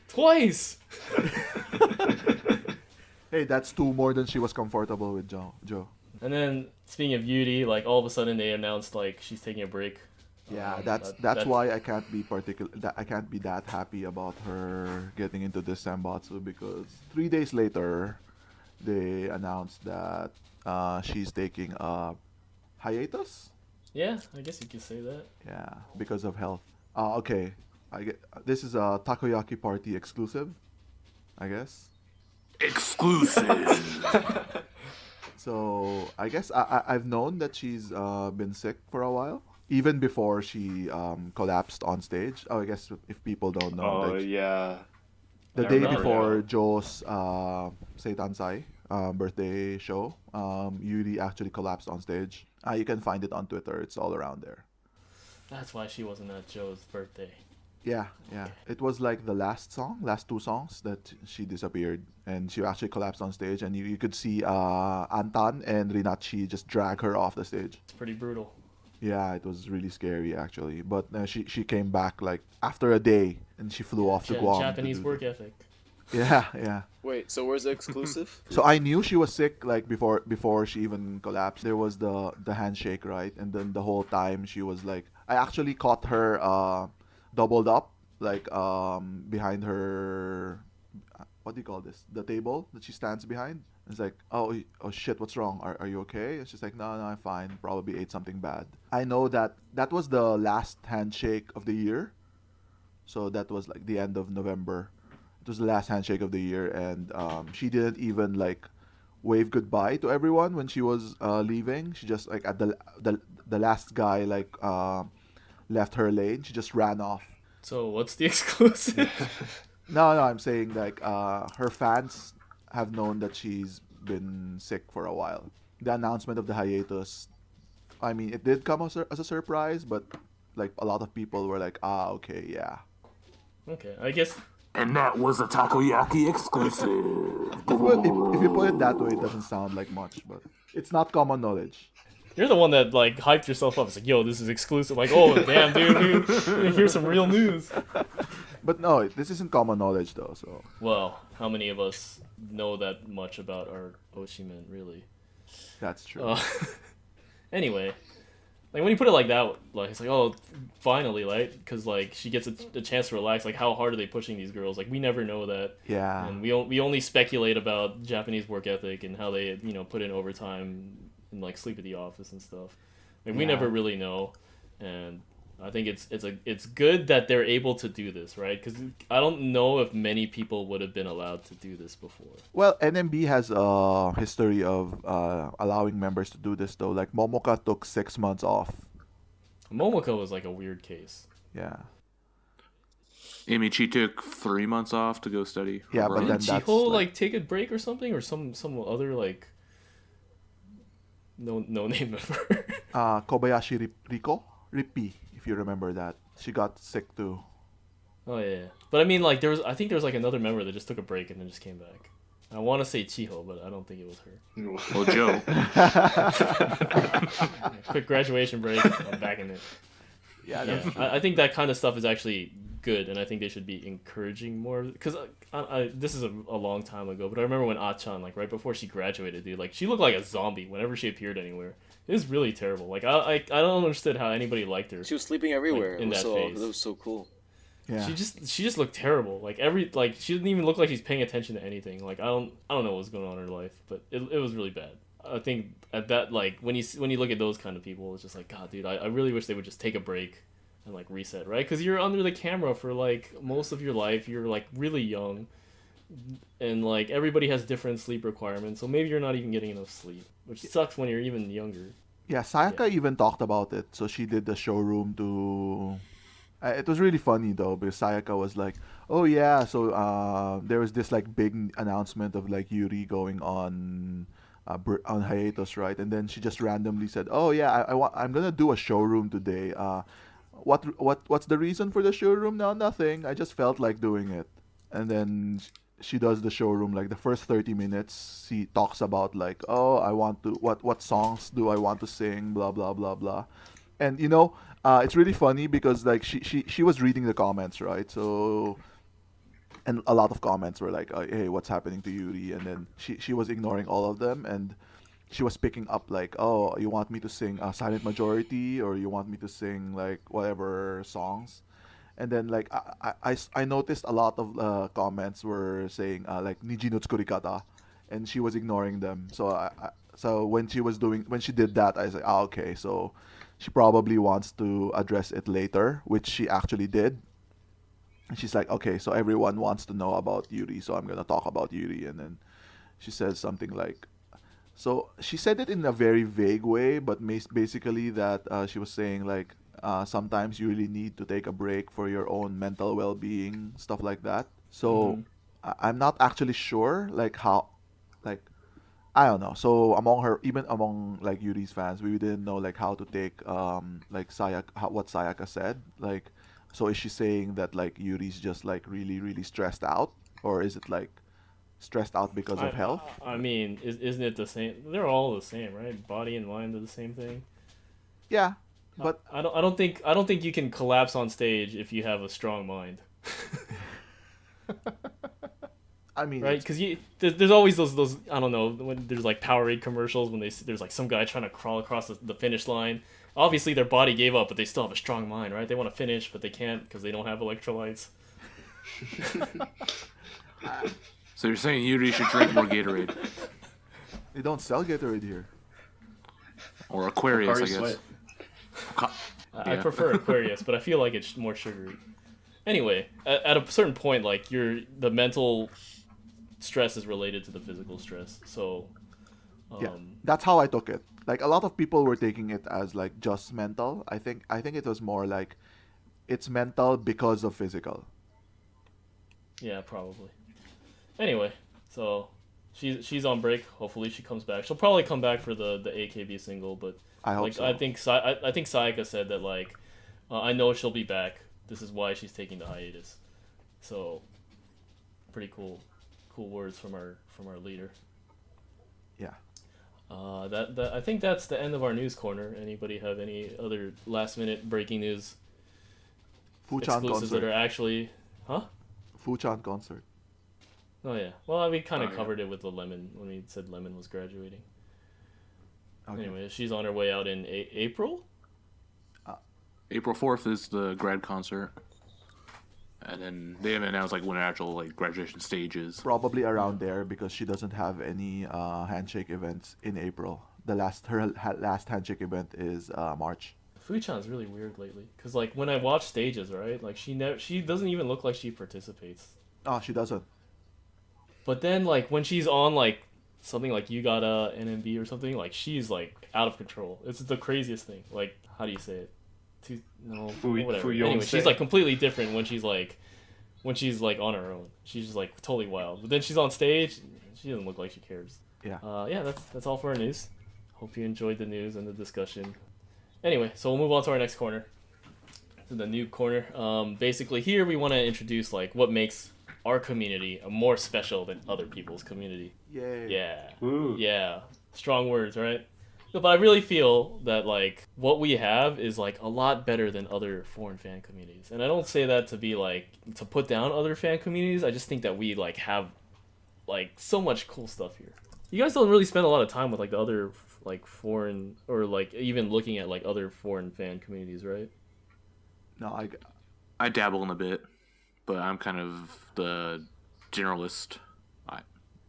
twice." Hey, that's two more than she was comfortable with, Joe. And then speaking of Yuri, like all of a sudden they announced like she's taking a break. Yeah, that's why I can't be I can't be that happy about her getting into this senbatsu, because 3 days later they announced that she's taking a hiatus. Yeah, I guess you could say that. Yeah, because of health. Okay, this is a Takoyaki party exclusive, I guess. Exclusive. So I guess I've known that she's been sick for a while, even before she collapsed on stage. Oh, I guess if people don't know, Oh like, yeah. the I day remember, before yeah. Joe's Seitansai birthday show, Yuri actually collapsed on stage. You can find it on Twitter. It's all around there. That's why she wasn't at Joe's birthday. Yeah. It was like the last two songs that she disappeared, and she actually collapsed on stage, and you could see Antan and Rinachi just drag her off the stage. It's pretty brutal. Yeah, it was really scary actually. But she came back like after a day, and she flew off to Guam. Japanese work ethic. Yeah. Wait, so where's the exclusive? So I knew she was sick like before she even collapsed. There was the handshake, right? And then the whole time she was like, I actually caught her doubled up, like behind her, what do you call this? The table that she stands behind. It's like, oh shit, what's wrong? Are you okay? And she's like, no, I'm fine. Probably ate something bad. I know that was the last handshake of the year. So that was like the end of November. It was the last handshake of the year, and she didn't even like wave goodbye to everyone when she was leaving. She just like at the last guy like left her lane, she just ran off. So what's the exclusive? No, I'm saying like her fans have known that she's been sick for a while. The announcement of the hiatus, I mean, it did come as a surprise, but like a lot of people were like, okay, yeah. Okay, I guess. And that was a Takoyaki exclusive. If you put it that way, it doesn't sound like much, but it's not common knowledge. You're the one that like hyped yourself up. It's like, yo, this is exclusive. Like, oh damn, dude, here's some real news. But no, this isn't common knowledge though. So Well, how many of us know that much about our Oshimen, really? that's true. Anyway, like when you put it like that, like it's like, oh, finally, right? Because like she gets a chance to relax. Like, how hard are they pushing these girls? Like, we never know that, Yeah. and we only speculate about Japanese work ethic and how they put in overtime and like sleep at the office and stuff. Like, we Yeah. never really know, and I think it's good that they're able to do this, right? Because I don't know if many people would have been allowed to do this before. Well, NMB has a history of allowing members to do this though. Like Momoka took 6 months off. Momoko was like a weird case. Yeah. Amichi took 3 months off to go study. Yeah, but abroad. then Did that's Chiho like- like take a break or something, or some other like no name member? Kobayashi Rippi, if you remember that. She got sick too. Oh yeah, but I mean like I think there was like another member that just took a break and then just came back. I want to say Chiho, but I don't think it was her. Well, Joe. Quick graduation break. I'm back in it. Yeah, Yeah, that's true. I think that kind of stuff is actually good, and I think they should be encouraging more. Because this is a long time ago, but I remember when Ah-chan, like right before she graduated, dude, like she looked like a zombie whenever she appeared anywhere. It was really terrible. Like I don't understand how anybody liked her. She was sleeping everywhere. Like, in that phase. It was so cool. Yeah. She just looked terrible. Like she didn't even look like she's paying attention to anything. Like I don't know what's going on in her life, but it was really bad. I think at that, like when you look at those kind of people, it's just like, God, dude, I really wish they would just take a break and like reset, right? Because you're under the camera for like most of your life. You're like really young, and like everybody has different sleep requirements. So maybe you're not even getting enough sleep, which sucks when you're even younger. Yeah, Sayaka even talked about it. So she did the showroom to. It was really funny though because Sayaka was like, "Oh yeah, so there was this like big announcement of like Yuri going on hiatus, right?" And then she just randomly said, "Oh yeah, I'm gonna do a showroom today. What's the reason for the showroom? No, nothing. I just felt like doing it." And then she does the showroom. Like the first 30 minutes, she talks about like, "Oh, I want to what songs do I want to sing? Blah blah blah blah." And it's really funny because like she was reading the comments, right? So, and a lot of comments were like, "Hey, what's happening to Yuri?" And then she was ignoring all of them, and she was picking up like, "Oh, you want me to sing Silent Majority, or you want me to sing like whatever songs?" And then like I noticed a lot of comments were saying like Niji no Tsukurikata, and she was ignoring them. So when she did that, I said, okay, so she probably wants to address it later, which she actually did. And she's like, okay, so everyone wants to know about Yuri, so I'm gonna talk about Yuri. And then she says something like, so she said it in a very vague way, but basically that she was saying like sometimes you really need to take a break for your own mental well-being, stuff like that. So I'm not actually sure like how, like I don't know. So even among like Yuri's fans, we didn't know like how to take like what Sayaka said. Like, so is she saying that like Yuri's just like really really stressed out, or is it like stressed out because of health? I mean, isn't it the same? They're all the same, right? Body and mind are the same thing. Yeah, but I don't think you can collapse on stage if you have a strong mind. I mean, right? Because there's always those I don't know, when there's like Powerade commercials when there's like some guy trying to crawl across the finish line. Obviously their body gave up, but they still have a strong mind, right? They want to finish, but they can't because they don't have electrolytes. So you're saying Yuri should drink more Gatorade they don't sell Gatorade here. or Aquarius, I Pocari guess. Sweat. I prefer Aquarius, but I feel like it's more sugary. Anyway, at a certain point, like the mental stress is related to the physical stress. So Yeah, that's how I took it. Like a lot of people were taking it as like just mental. I think it was more like it's mental because of physical. yeah, probably. Anyway, so she's on break. Hopefully she comes back. She'll probably come back for the AKB single, but I hope like so. I think Sayaka said that like I know she'll be back. This is why she's taking the hiatus. So pretty cool words from our leader. Yeah. That I think that's the end of our news corner. Anybody have any other last minute breaking news Fuchan exclusives that concert. are actually Fuchan concert. Oh yeah. Well, we kind of Oh, yeah. covered it with the Lemon when we said Lemon was graduating. Okay. Anyway, she's on her way out in April. April 4th is the grad concert. And then they haven't announced like when the actual like graduation stage is. Probably around there because she doesn't have any handshake events in April. Her last handshake event is March. Fuchan's really weird lately because like when I watch stages, right? Like she doesn't even look like she participates. Oh, she doesn't. But then like when she's on like something like You Gotta NMB or something, like she's like out of control. It's the craziest thing. Like how do you say it? Whatever. Anyway, she's like completely different when she's like on her own. She's just like totally wild. But then she's on stage, she doesn't look like she cares. Yeah. Yeah, that's all for our news. Hope you enjoyed the news and the discussion. Anyway, so we'll move on to our next corner. To the Noob corner. Basically here we want to introduce like what makes our community more special than other people's community. Yay. Yeah. Ooh. Yeah. Strong words, right? No, but I really feel that like what we have is like a lot better than other foreign fan communities, and I don't say that to be like to put down other fan communities. I just think that we like have like so much cool stuff here. You guys don't really spend a lot of time with like the other like foreign or like even looking at like other foreign fan communities, right? No, I dabble in a bit, but I'm kind of the generalist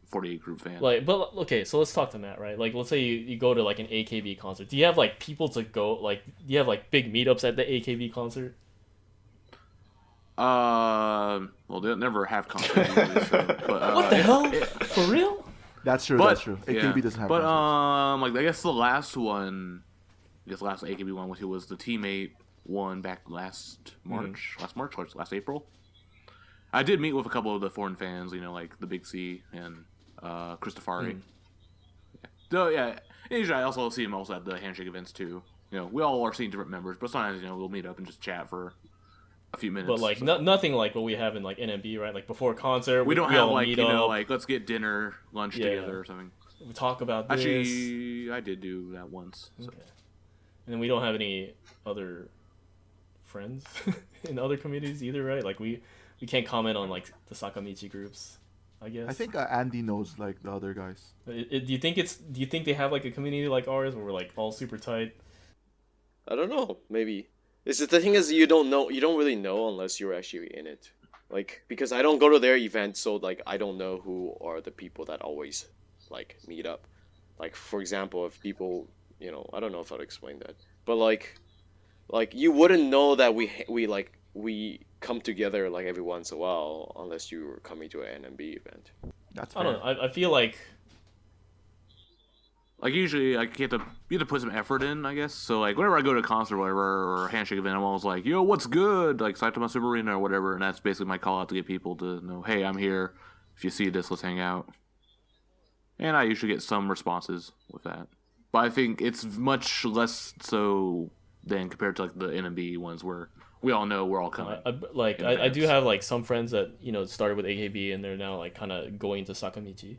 48 group fan. Like, but okay, so let's talk to Matt, right? Like, let's say you go to like an AKB concert. Do you have like people to go? Like, do you have like big meetups at the AKB concert? Well, they'll never have concerts usually, so, but, What the hell? For real? that's true. But, That's true. AKB yeah. doesn't have. But concerts. like I guess the last one, the last AKB one, which was the teammate one back last March, last April. I did meet with a couple of the foreign fans, you know, like the Big C and Christofari. Yeah. So yeah, usually I also see him also at the Handshake events too. You know, we all are seeing different members, but sometimes we'll meet up and just chat for a few minutes. But like so. nothing like what we have in like NMB, right? Like before concert, We don't have all like meet up. up, Let's get dinner, lunch together or something. we talk about this. Actually, I did do that once. So. Okay. And then we don't have any other friends in other communities either, right? Like we can't comment on like the Sakamichi groups, I guess. I think Andi knows like the other guys. Do you think they have like a community like ours where we're like all super tight? I don't know. Maybe. The thing is, you don't really know unless you're actually in it. Like, because I don't go to their events, so like I don't know who are the people that always like meet up. Like, for example, if people, you know, I don't know if I'd explain that, but like you wouldn't know that we come together like every once in a while unless you were coming to an NMB event. That's I fair. don't know. I feel like Usually, like you have to put some effort in, I guess. So like whenever I go to a concert or whatever or a Handshake event, I'm always like, "Yo, what's good?" Like Saitama Super Arena or whatever, and that's basically my call out to get people to know, "Hey, I'm here. If you see this, let's hang out." And I usually get some responses with that, but I think it's much less so than compared to like the NMB ones where we all know we're all coming. I do have like some friends that started with AKB and they're now like kind of going to Sakamichi,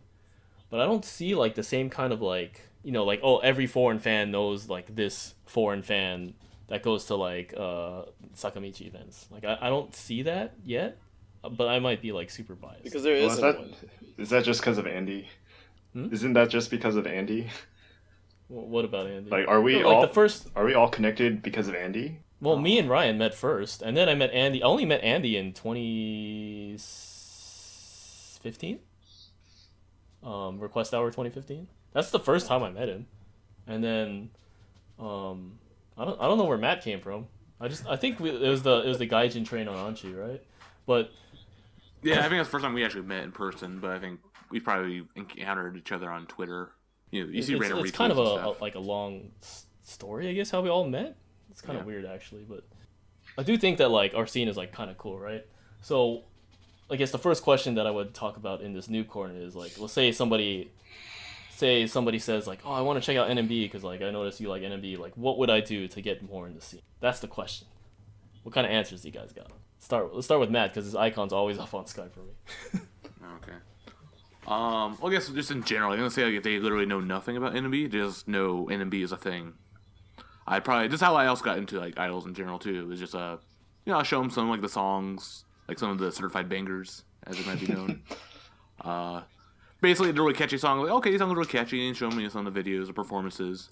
but I don't see like the same kind of like like, oh, every foreign fan knows like this foreign fan that goes to like Sakamichi events. Like I don't see that yet, but I might be like super biased. Because there isn't one. Is that just because of Andi? Isn't that just because of Andi? Well, what about Andi? Like, are we like are we all connected because of Andi? Well, me and Ryan met first, and then I met Andi. I only met Andi in 2015. Request Hour 2015. That's the first time I met him, and then I don't know where Matt came from. I think it was the Gaijin train on Anchi, right? But yeah, I think that's the first time we actually met in person. But I think we probably encountered each other on Twitter. You see random retweets. It's kind of a long story, I guess, how we all met. It's kind of weird, actually, but I do think that like our scene is like kind of cool, right? So, I guess the first question that I would talk about in this new corner is like, let's say somebody says like, oh, I want to check out NMB because like I noticed you like NMB. Like, what would I do to get more in the scene? That's the question. What kind of answers do you guys got? Let's start with Matt because his icon's always up on Skype for me. Okay. Well, I guess just in general, I'm gonna say like if they literally know nothing about NMB, just know NMB is a thing. I'd probably just how I also got into like idols in general too. Is just I'll show them some like the songs, like some of the certified bangers as it might be known. Basically, the really catchy song. Like, okay, these songs are really catchy, and show me some of the videos or performances.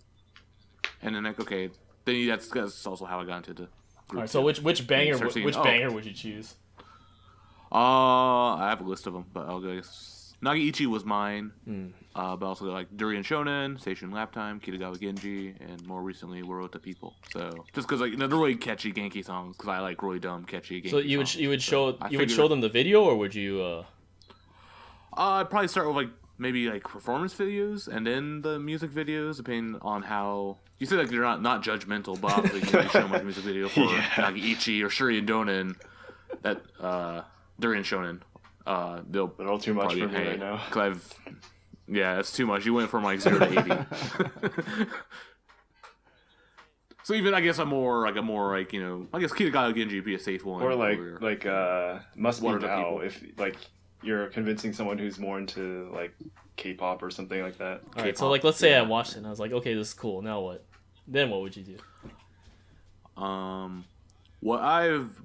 And then like, okay, then that's also how I got into the group. All right, so which banger banger would you choose? I have a list of them, but I'll go. Nagaichi was mine, but also like Durian Shonen, Station Lap Time, Kitagawa Genji, and more recently Ota People. So just because like they're really catchy Genki songs, because I like really dumb catchy Genki. So you would show them the video, or would you? I'd probably start with like maybe like performance videos and then the music videos, depending on how. You say like you're not judgmental, but obviously you show them like a music video for Nagaichi or Shuri and Donen, that Durian Shonen. They're all too much for me right now. That's too much. You went from like 0 to 80. So even I guess I guess Kitagawa Genji would be a safe one. Or like Must Be Now. If like you're convincing someone who's more into like K-pop or something like that. All right, so K-pop, like let's say I yeah. watched it and I was like, okay, this is cool. Now what? Then what would you do? What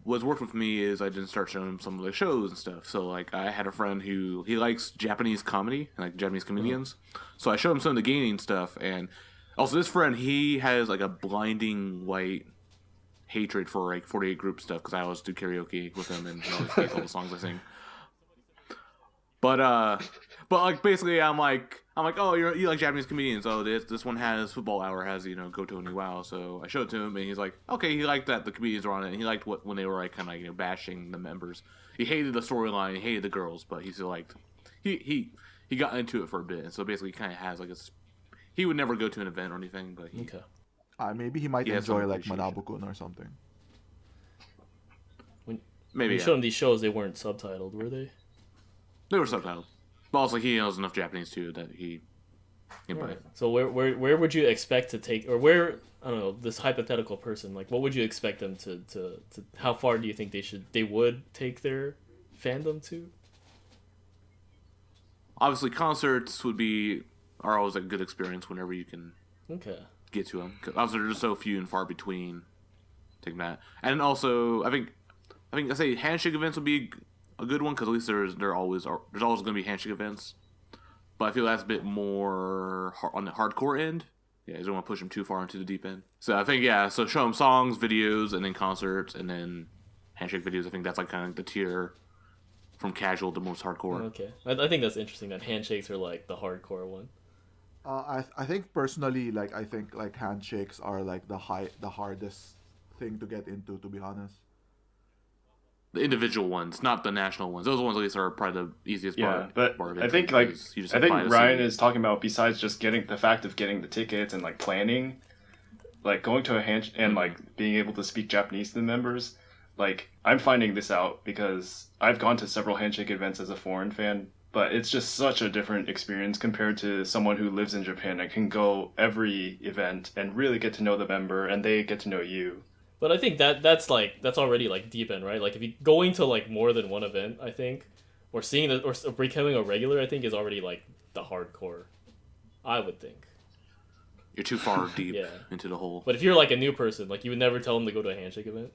was worked with me is I didn't start showing him some of the shows and stuff. So like I had a friend who he likes Japanese comedy and like Japanese comedians. So I showed him some of the gaming stuff, and also this friend, he has like a blinding white hatred for like 48 group stuff because I always do karaoke with him and he always hates all the songs I sing. But like basically I'm like, oh, you like Japanese comedians? Oh, this one has football hour, has Goto and Wow. So I showed it to him and he's like, okay, he liked that the comedians were on it, and he liked when they were like kind of bashing the members. He hated the storyline, he hated the girls, but he still liked he got into it for a bit, and so basically he kind of has like he would never go to an event or anything, but Okay. Maybe he might He has some enjoy like appreciation. Manabukun or something. When maybe you showed him these shows, they weren't subtitled, were they? they were subtitled. But also he knows enough Japanese too that he can play. Right. So where would you expect to take, or where, I don't know, this hypothetical person, like what would you expect them to how far do you think they would take their fandom to? Obviously concerts are always a good experience whenever you can Okay. get to them. Obviously, they're just so few and far between. Take that, and also I think I say handshake events would be a good one because at least there's always going to be handshake events. But I feel that's a bit more on the hardcore end. Yeah, you don't want to push them too far into the deep end. So I think so show them songs, videos, and then concerts, and then handshake videos. I think that's like kind of the tier from casual to most hardcore. Okay. I think that's interesting that handshakes are like the hardcore one. I think personally, like I think like handshakes are like the hardest thing to get into, to be honest. The individual ones, not the national ones. Those ones at least are probably the easiest Yeah, part. but of I it, think like because you just I have to buy think the Ryan CD. is talking about, besides just getting the tickets and like planning, like going to a and like being able to speak Japanese to the members. Like I'm finding this out because I've gone to several handshake events as a foreign fan, but it's just such a different experience compared to someone who lives in Japan and can go every event and really get to know the member and they get to know you. But I think that's already like deep end, right? Like if you going to like more than one event, I think, or seeing the or becoming a regular, I think is already like the hardcore. I would think. You're too far deep Yeah. into the hole. But if you're like a new person, like you would never tell them to go to a handshake event.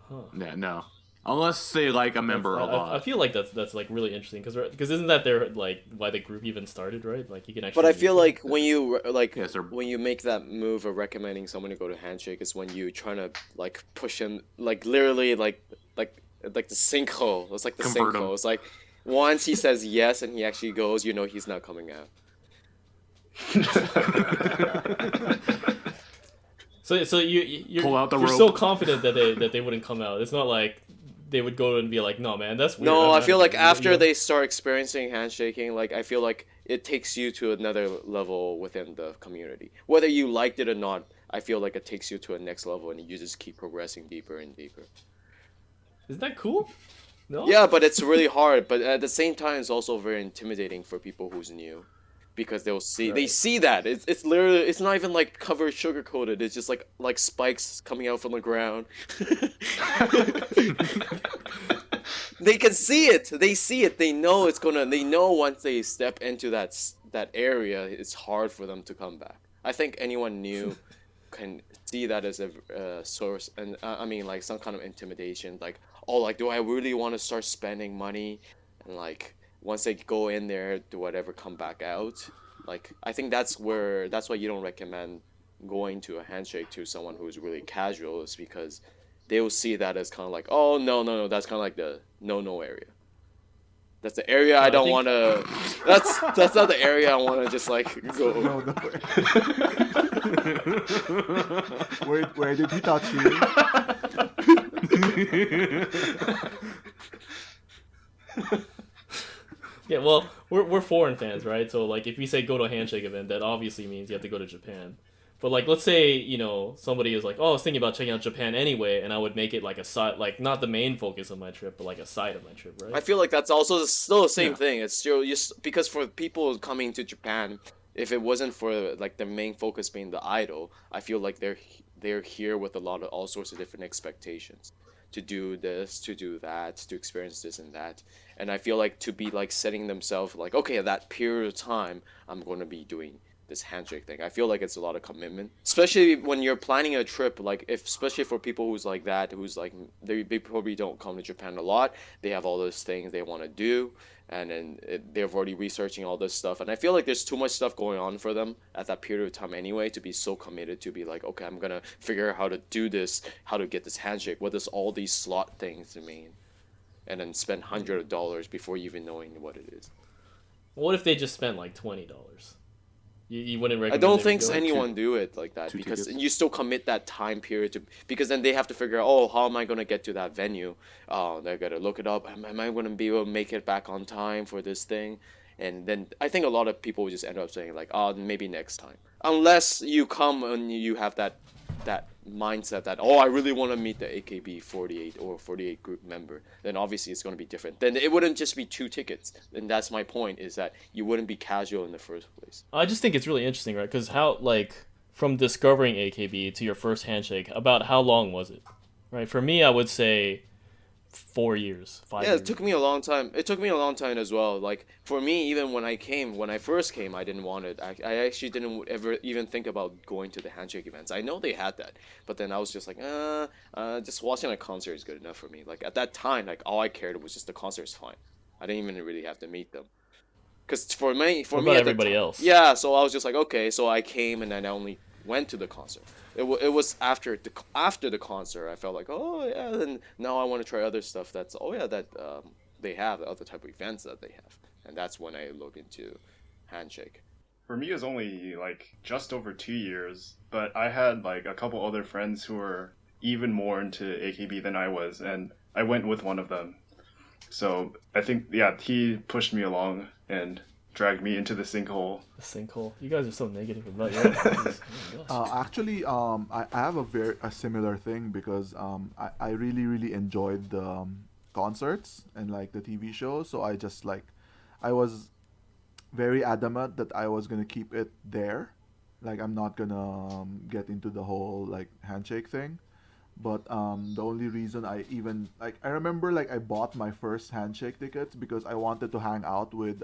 Huh. Yeah, no. Unless they like a member a lot. I feel like that's like really interesting because isn't that their like why the group even started, right? Like you can actually. But I feel like when you Yes, they're- when you make that move of recommending someone to go to handshake is when you trying to like push him like literally like the sinkhole. It's like the Convert him. sinkhole. It's like once he says yes and he actually goes, he's not coming out. So you're Pull out the you're rope. so confident that they wouldn't come out. It's not like they would go and be like, no man, that's weird. No, I'm I not feel like gonna-" after they start experiencing handshaking, like I feel like it takes you to another level within the community. Whether you liked it or not, I feel like it takes you to a next level and you just keep progressing deeper and deeper. Isn't that cool? No. Yeah, but it's really hard. But at the same time, it's also very intimidating for people who's new, because they see that it's literally, it's not even like covered sugar coated. It's just like spikes coming out from the ground. They can see it. They see it. They know it's gonna. They know once they step into that area, it's hard for them to come back. I think anyone new can see that as a source, and I mean like some kind of intimidation. Like, oh, like do I really want to start spending money? And like once they go in there, do I ever come back out? Like I think that's why you don't recommend going to a handshake to someone who's really casual, is because they will see that as kind of like, oh no, that's kind of like the no area. That's the area I don't want to. That's not the area I want to just like go. No. Where did he touch you? Yeah, well, we're foreign fans, right? So like if we say go to a handshake event, that obviously means you have to go to Japan. But like let's say, somebody is like, "Oh, I was thinking about checking out Japan anyway," and I would make it like a side, like not the main focus of my trip, but like a side of my trip, right? I feel like that's also still the same Yeah. thing. It's still just because for people coming to Japan, if it wasn't for like the main focus being the idol, I feel like they're here with a lot of all sorts of different expectations. to do this, to do that, to experience this and that. And I feel like to be like setting themselves like, okay, at that period of time, I'm going to be doing this handshake thing. I feel like it's a lot of commitment, especially when you're planning a trip. Like, if especially for people who's like that, who's like they probably don't come to Japan a lot. They have all those things they want to do, and then they're already researching all this stuff. And I feel like there's too much stuff going on for them at that period of time anyway to be so committed to be like, okay, I'm gonna figure out how to do this, how to get this handshake. What does all these slot things mean? And then spend $100 before even knowing what it is. What if they just spent like $20? You wouldn't I recommend. don't them think go? anyone do it like that two because tickets. you still commit that time period to, because then they have to figure out, oh, how am I gonna get to that venue? Oh, they're gonna look it up. Am I gonna be able to make it back on time for this thing? And then I think a lot of people will just end up saying like, oh, maybe next time. Unless you come and you have that mindset that, oh, I really want to meet the AKB48 or 48 group member, then obviously it's going to be different. Then it wouldn't just be 2 tickets. And that's my point, is that you wouldn't be casual in the first place. I just think it's really interesting, right? Because how, like, from discovering AKB to your first handshake, about how long was it? Right? For me, I would say 4 years, 5 Yeah, years. it took me a long time. It took me a long time as well. Like, for me, even when I first came, I didn't want it. I actually didn't ever even think about going to the handshake events. I know they had that, but then I was just like, just watching a concert is good enough for me. Like, at that time, like, all I cared was just the concert's fine. I didn't even really have to meet them. Because for me, What me about at everybody the else? yeah. So I was just like, okay. So I came and then I only went to the concert. It was after the concert I felt like, oh yeah. Then now I want to try other stuff. That's, oh yeah, that they have other type of events that they have, and that's when I look into Handshake. For me, it was only like just over 2 years, but I had like a couple other friends who were even more into AKB than I was, and I went with one of them. So I think, yeah, he pushed me along and dragged me into the sinkhole. The sinkhole. You guys are so negative about your activities. Oh my gosh. Actually, I have a similar thing because I really enjoyed the concerts and like the TV shows. So I just like, I was very adamant that I was gonna keep it there. Like, I'm not gonna get into the whole like handshake thing. But the only reason I even like, I remember like I bought my first handshake tickets because I wanted to hang out with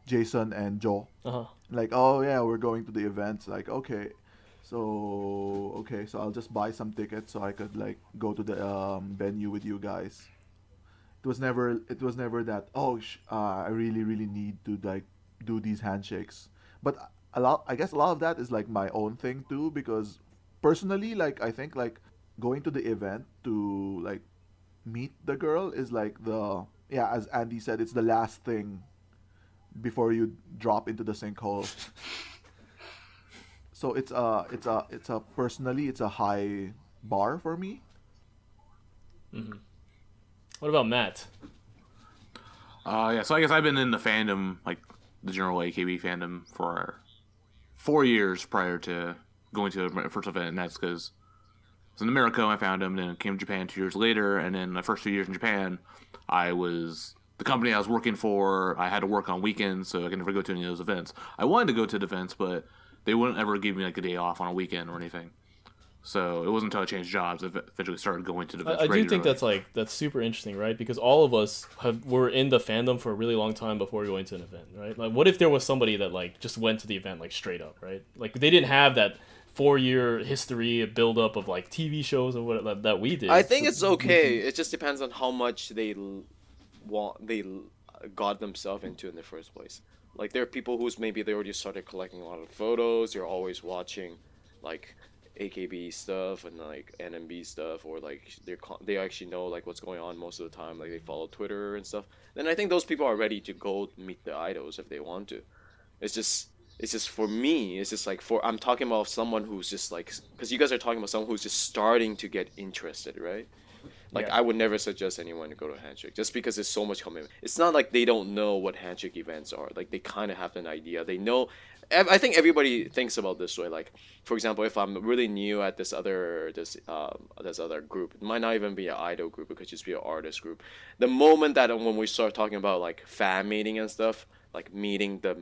Jason and Joe. Uh-huh. Like, oh yeah, we're going to the events. Like, okay, so I'll just buy some tickets so I could like go to the venue with you guys. It was never that, oh I really need to like do these handshakes. But I guess a lot of that is like my own thing too, because personally, like, I think like going to the event to like meet the girl is like the, yeah, as Andy said, it's the last thing before you drop into the sinkhole. So it's a personally, it's a high bar for me. Mm-hmm. What about Matt? Yeah, so I guess I've been in the fandom, like the general AKB fandom, for 4 years prior to going to my first event, and that's because I was in America, I found him, and then came to Japan 2 years later, and then the first 2 years in Japan, the company I was working for, I had to work on weekends, so I could never go to any of those events. I wanted to go to the events, but they wouldn't ever give me like a day off on a weekend or anything. So it wasn't until I changed jobs I eventually started going to the events. I do think regularly. that's super interesting, right? Because all of us were in the fandom for a really long time before going to an event, right? Like, what if there was somebody that like just went to the event like straight up, right? Like, they didn't have that 4-year history, a build up of like TV shows or what that we did. I think it's okay. It just depends on how much they got themselves into in the first place. Like, there are people who's maybe they already started collecting a lot of photos. You're always watching like AKB stuff and like NMB stuff, or like they actually know like what's going on most of the time. Like, they follow Twitter and stuff. Then I think those people are ready to go meet the idols if they want to. It's just for me. It's just like, I'm talking about someone who's just like, because you guys are talking about someone who's just starting to get interested, right? Like, Yeah. I would never suggest anyone to go to Handshake just because there's so much commitment. It's not like they don't know what Handshake events are. Like, they kind of have an idea. They know. I think everybody thinks about this way. Like, for example, if I'm really new at this other group, it might not even be an idol group. It could just be an artist group. The moment that when we start talking about like fan meeting and stuff, like meeting the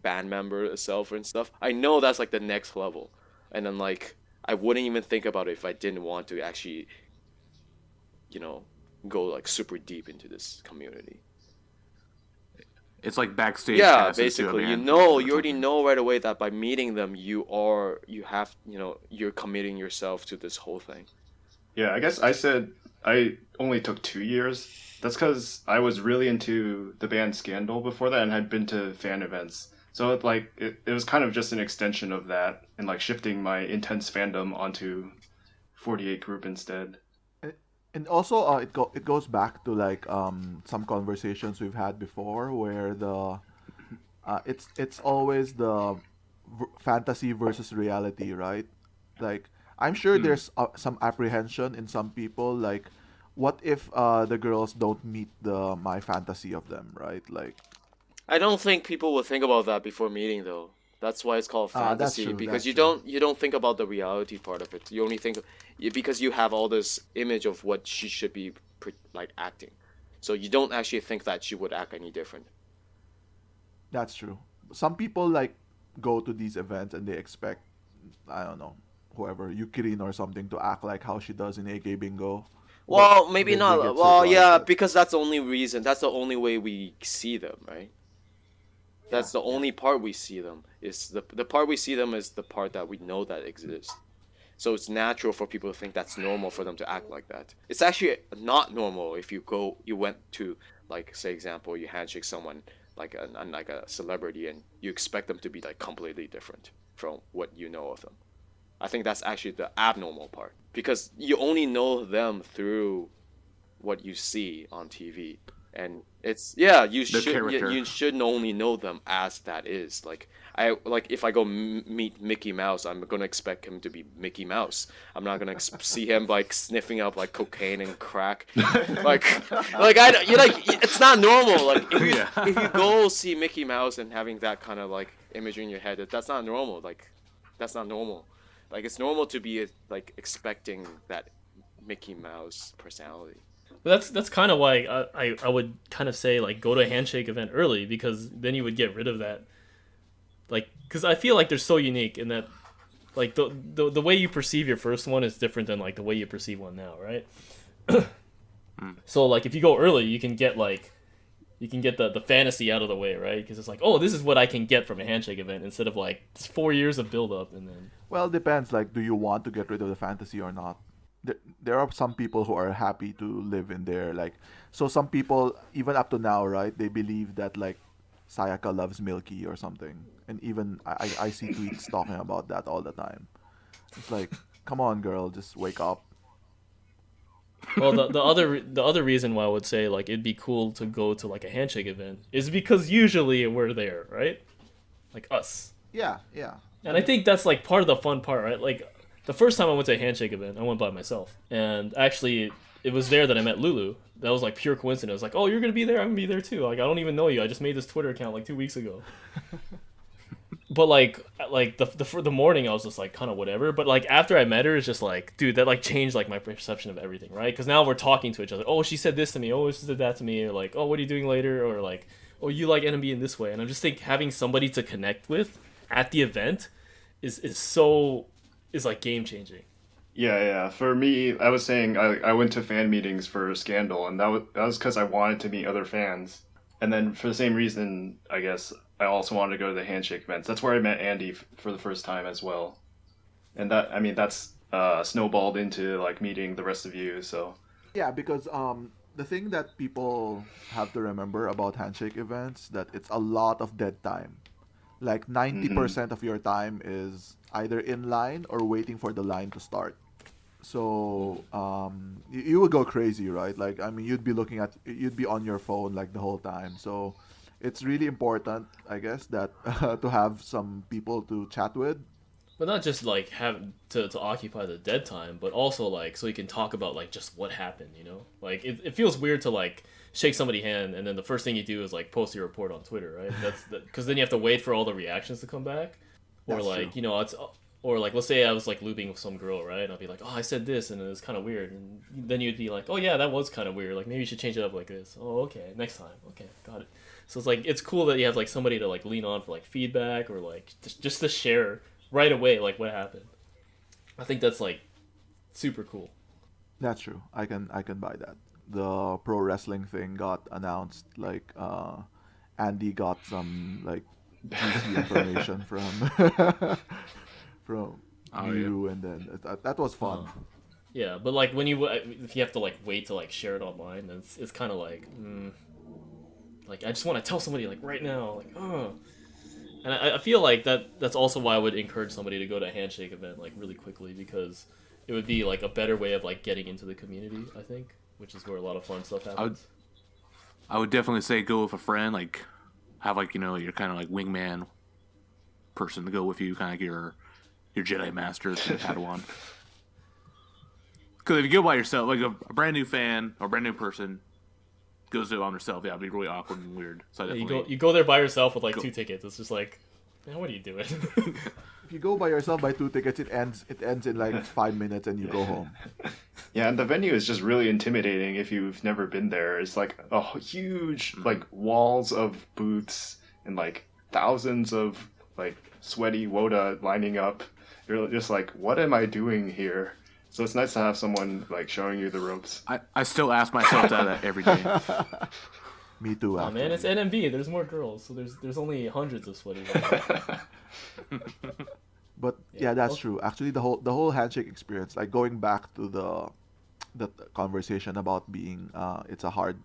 band member itself and stuff, I know that's like the next level. And then like, I wouldn't even think about it if I didn't want to actually go like super deep into this community. It's like backstage. Yeah, passes to a basically, band you or already something. know right away that by meeting them, you're committing yourself to this whole thing. Yeah, I guess I said I only took 2 years. That's because I was really into the band Scandal before that and had been to fan events. So it was kind of just an extension of that and like shifting my intense fandom onto 48 group instead. And also, it goes back to like some conversations we've had before, where it's always the fantasy versus reality, right? Like, I'm sure Hmm. there's some apprehension in some people, like, what if the girls don't meet the my fantasy of them, right? Like, I don't think people will think about that before meeting though. That's why it's called that's fantasy, true. because That's you true. don't think about the reality part of it. You only think because you have all this image of what she should be like acting. So you don't actually think that she would act any different. That's true. Some people like go to these events and they expect, I don't know, whoever Yukirin or something to act like how she does in AK Bingo, but Well, maybe they not. get Well, surprised yeah, that because that's the only reason. That's the only way we see them, right? yeah, That's the yeah, only part we see them. Is the part we see them is the part that we know that exists. So it's natural for people to think that's normal for them to act like that. It's actually not normal if you went to, like, say example, you handshake someone like a celebrity and you expect them to be like completely different from what you know of them. I think that's actually the abnormal part because you only know them through what you see on TV. And it's yeah, The character. you should only know them as that is. Like if I go meet Mickey Mouse, I'm gonna expect him to be Mickey Mouse. I'm not gonna see him like sniffing out like cocaine and crack. Like I don't- you like it's not normal. Like Yeah. if you go see Mickey Mouse and having that kind of like image in your head, that's not normal. Like that's not normal. Like it's normal to be like expecting that Mickey Mouse personality. But that's kind of why I would kind of say like go to a handshake event early, because then you would get rid of that, like, because I feel like they're so unique in that like the way you perceive your first one is different than like the way you perceive one now, right? So like if you go early, you can get the fantasy out of the way, right? Because it's like, oh, this is what I can get from a handshake event instead of like 4 years of build up and then well, it depends. Like, do you want to get rid of the fantasy or not? There are some people who are happy to live in there. Like, so some people, even up to now, right? They believe that like Sayaka loves Milky or something, and even I see tweets talking about that all the time. It's like, come on, girl, just wake up. well, the other reason why I would say like it'd be cool to go to like a handshake event is because usually we're there, right? Like us. Yeah, yeah. And I think that's like part of the fun part, right? Like the first time I went to a handshake event, I went by myself, and actually it was there that I met Lulu. That was like pure coincidence. I was like, oh, you're gonna be there, I'm gonna be there too. Like I don't even know you. I just made this Twitter account like 2 weeks ago. But like for the morning, I was just like kind of whatever. But like after I met her, it's just like, dude, that like changed like my perception of everything, right? Because now we're talking to each other. Oh, she said this to me. Oh, she said that to me. Or like, oh, what are you doing later? Or like, oh, you like NMB in this way. And I just think having somebody to connect with at the event is like game changing. Yeah, yeah. For me, I was saying I went to fan meetings for Scandal, and that was because I wanted to meet other fans. And then for the same reason, I guess I also wanted to go to the handshake events. That's where I met Andy for the first time as well. And that, I mean, that's snowballed into like meeting the rest of you. So Yeah, because the thing that people have to remember about handshake events, that it's a lot of dead time. Like hmm 90% of your time is either in line or waiting for the line to start. So you would go crazy, right? Like, I mean, you'd be on your phone like the whole time. So it's really important, I guess, that to have some people to chat with. But not just like have to occupy the dead time, but also like so you can talk about like just what happened, you know? Like it feels weird to like shake somebody's hand and then the first thing you do is like post your report on Twitter, right? Because then you have to wait for all the reactions to come back, or That's true. like it's or like let's say I was like looping with some girl, right? And I'll be like, oh, I said this and it was kind of weird, and then you'd be like, oh yeah, that was kind of weird. Like maybe you should change it up like this. Oh okay, next time. Okay, got it. So it's like it's cool that you have like somebody to like lean on for like feedback or like just to share right away like what happened. I think that's like super cool. That's true. I can buy that. The pro wrestling thing got announced. Like Andy got some like juicy information from from Oh, you, and then that was fun. Yeah, but like when you if you have to like wait to like share it online, then it's kind of like like I just want to tell somebody like right now, like and I feel like that's also why I would encourage somebody to go to a Handshake event like really quickly, because it would be like a better way of like getting into the community, I think, which is where a lot of fun stuff happens. I would definitely say go with a friend, like have like your kind of like wingman person to go with you, kind of like your Jedi master to the Padawan. Because if you go by yourself, like a brand new fan or brand new person goes to it on herself, yeah, it'd be really awkward and weird. So Yeah, you go there by yourself with like 2 tickets. It's just like, man, what are you doing? If you go by yourself by 2 tickets, it ends in like 5 minutes, and you go home. Yeah, and the venue is just really intimidating if you've never been there. It's like a huge like walls of booths and like thousands of like sweaty Woda lining up. You're just like, what am I doing here? So it's nice to have someone like showing you the ropes. I still ask myself that every day. Me too. Oh man, it's NMB. There's more girls, so there's only hundreds of sweaty women. But yeah, that's true. Actually, the whole Handshake experience, like going back to the conversation about being it's a hard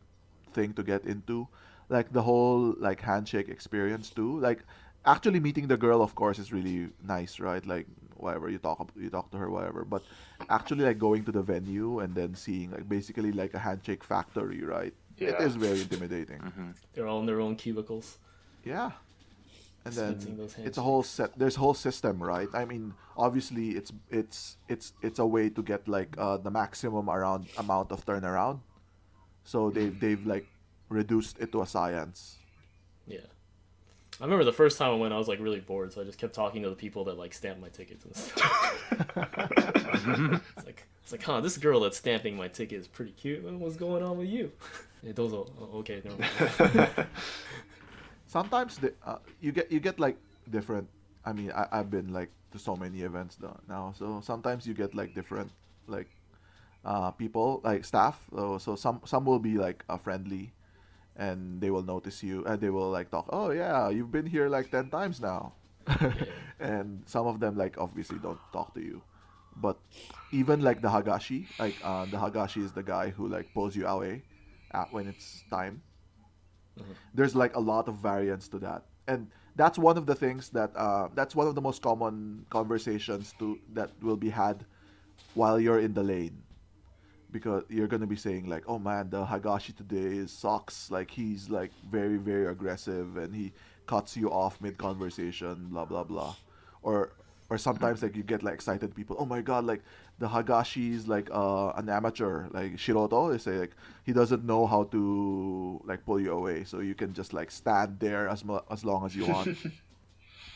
thing to get into, like the whole like Handshake experience too. Like actually meeting the girl, of course, is really nice, right? Like whatever you talk to her, whatever. But actually, like going to the venue and then seeing like basically like a Handshake factory, right? It Yeah. is very intimidating. They're all in their own cubicles. Yeah. And Dispensing then those it's a whole set. There's a whole system, right? I mean, obviously, it's a way to get like the maximum amount of turnaround. So they've like reduced it to a science. Yeah. I remember the first time I went, I was like really bored, so I just kept talking to the people that like stamped my tickets and stuff. It's like, huh, this girl that's stamping my ticket is pretty cute. What's going on with you? Those are okay. Never mind. Sometimes you get like different. I mean, I've been like to so many events now, so sometimes you get like different like people like staff. So some will be like friendly, and they will notice you, and they will like talk. Oh yeah, you've been here like 10 times now. And some of them like obviously don't talk to you, but even like the Hagashi, like the Hagashi is the guy who like pulls you away when it's time. There's like a lot of variants to that, and that's one of the things that's one of the most common conversations that will be had while you're in the lane, because you're gonna be saying like, oh man, the Hagashi today sucks, like he's like very very aggressive and he cuts you off mid conversation, blah blah blah, or sometimes like you get like excited people, oh my god, like the Hagashi is like an amateur, like Shiroto. They say like he doesn't know how to like pull you away, so you can just like stand there as long as you want.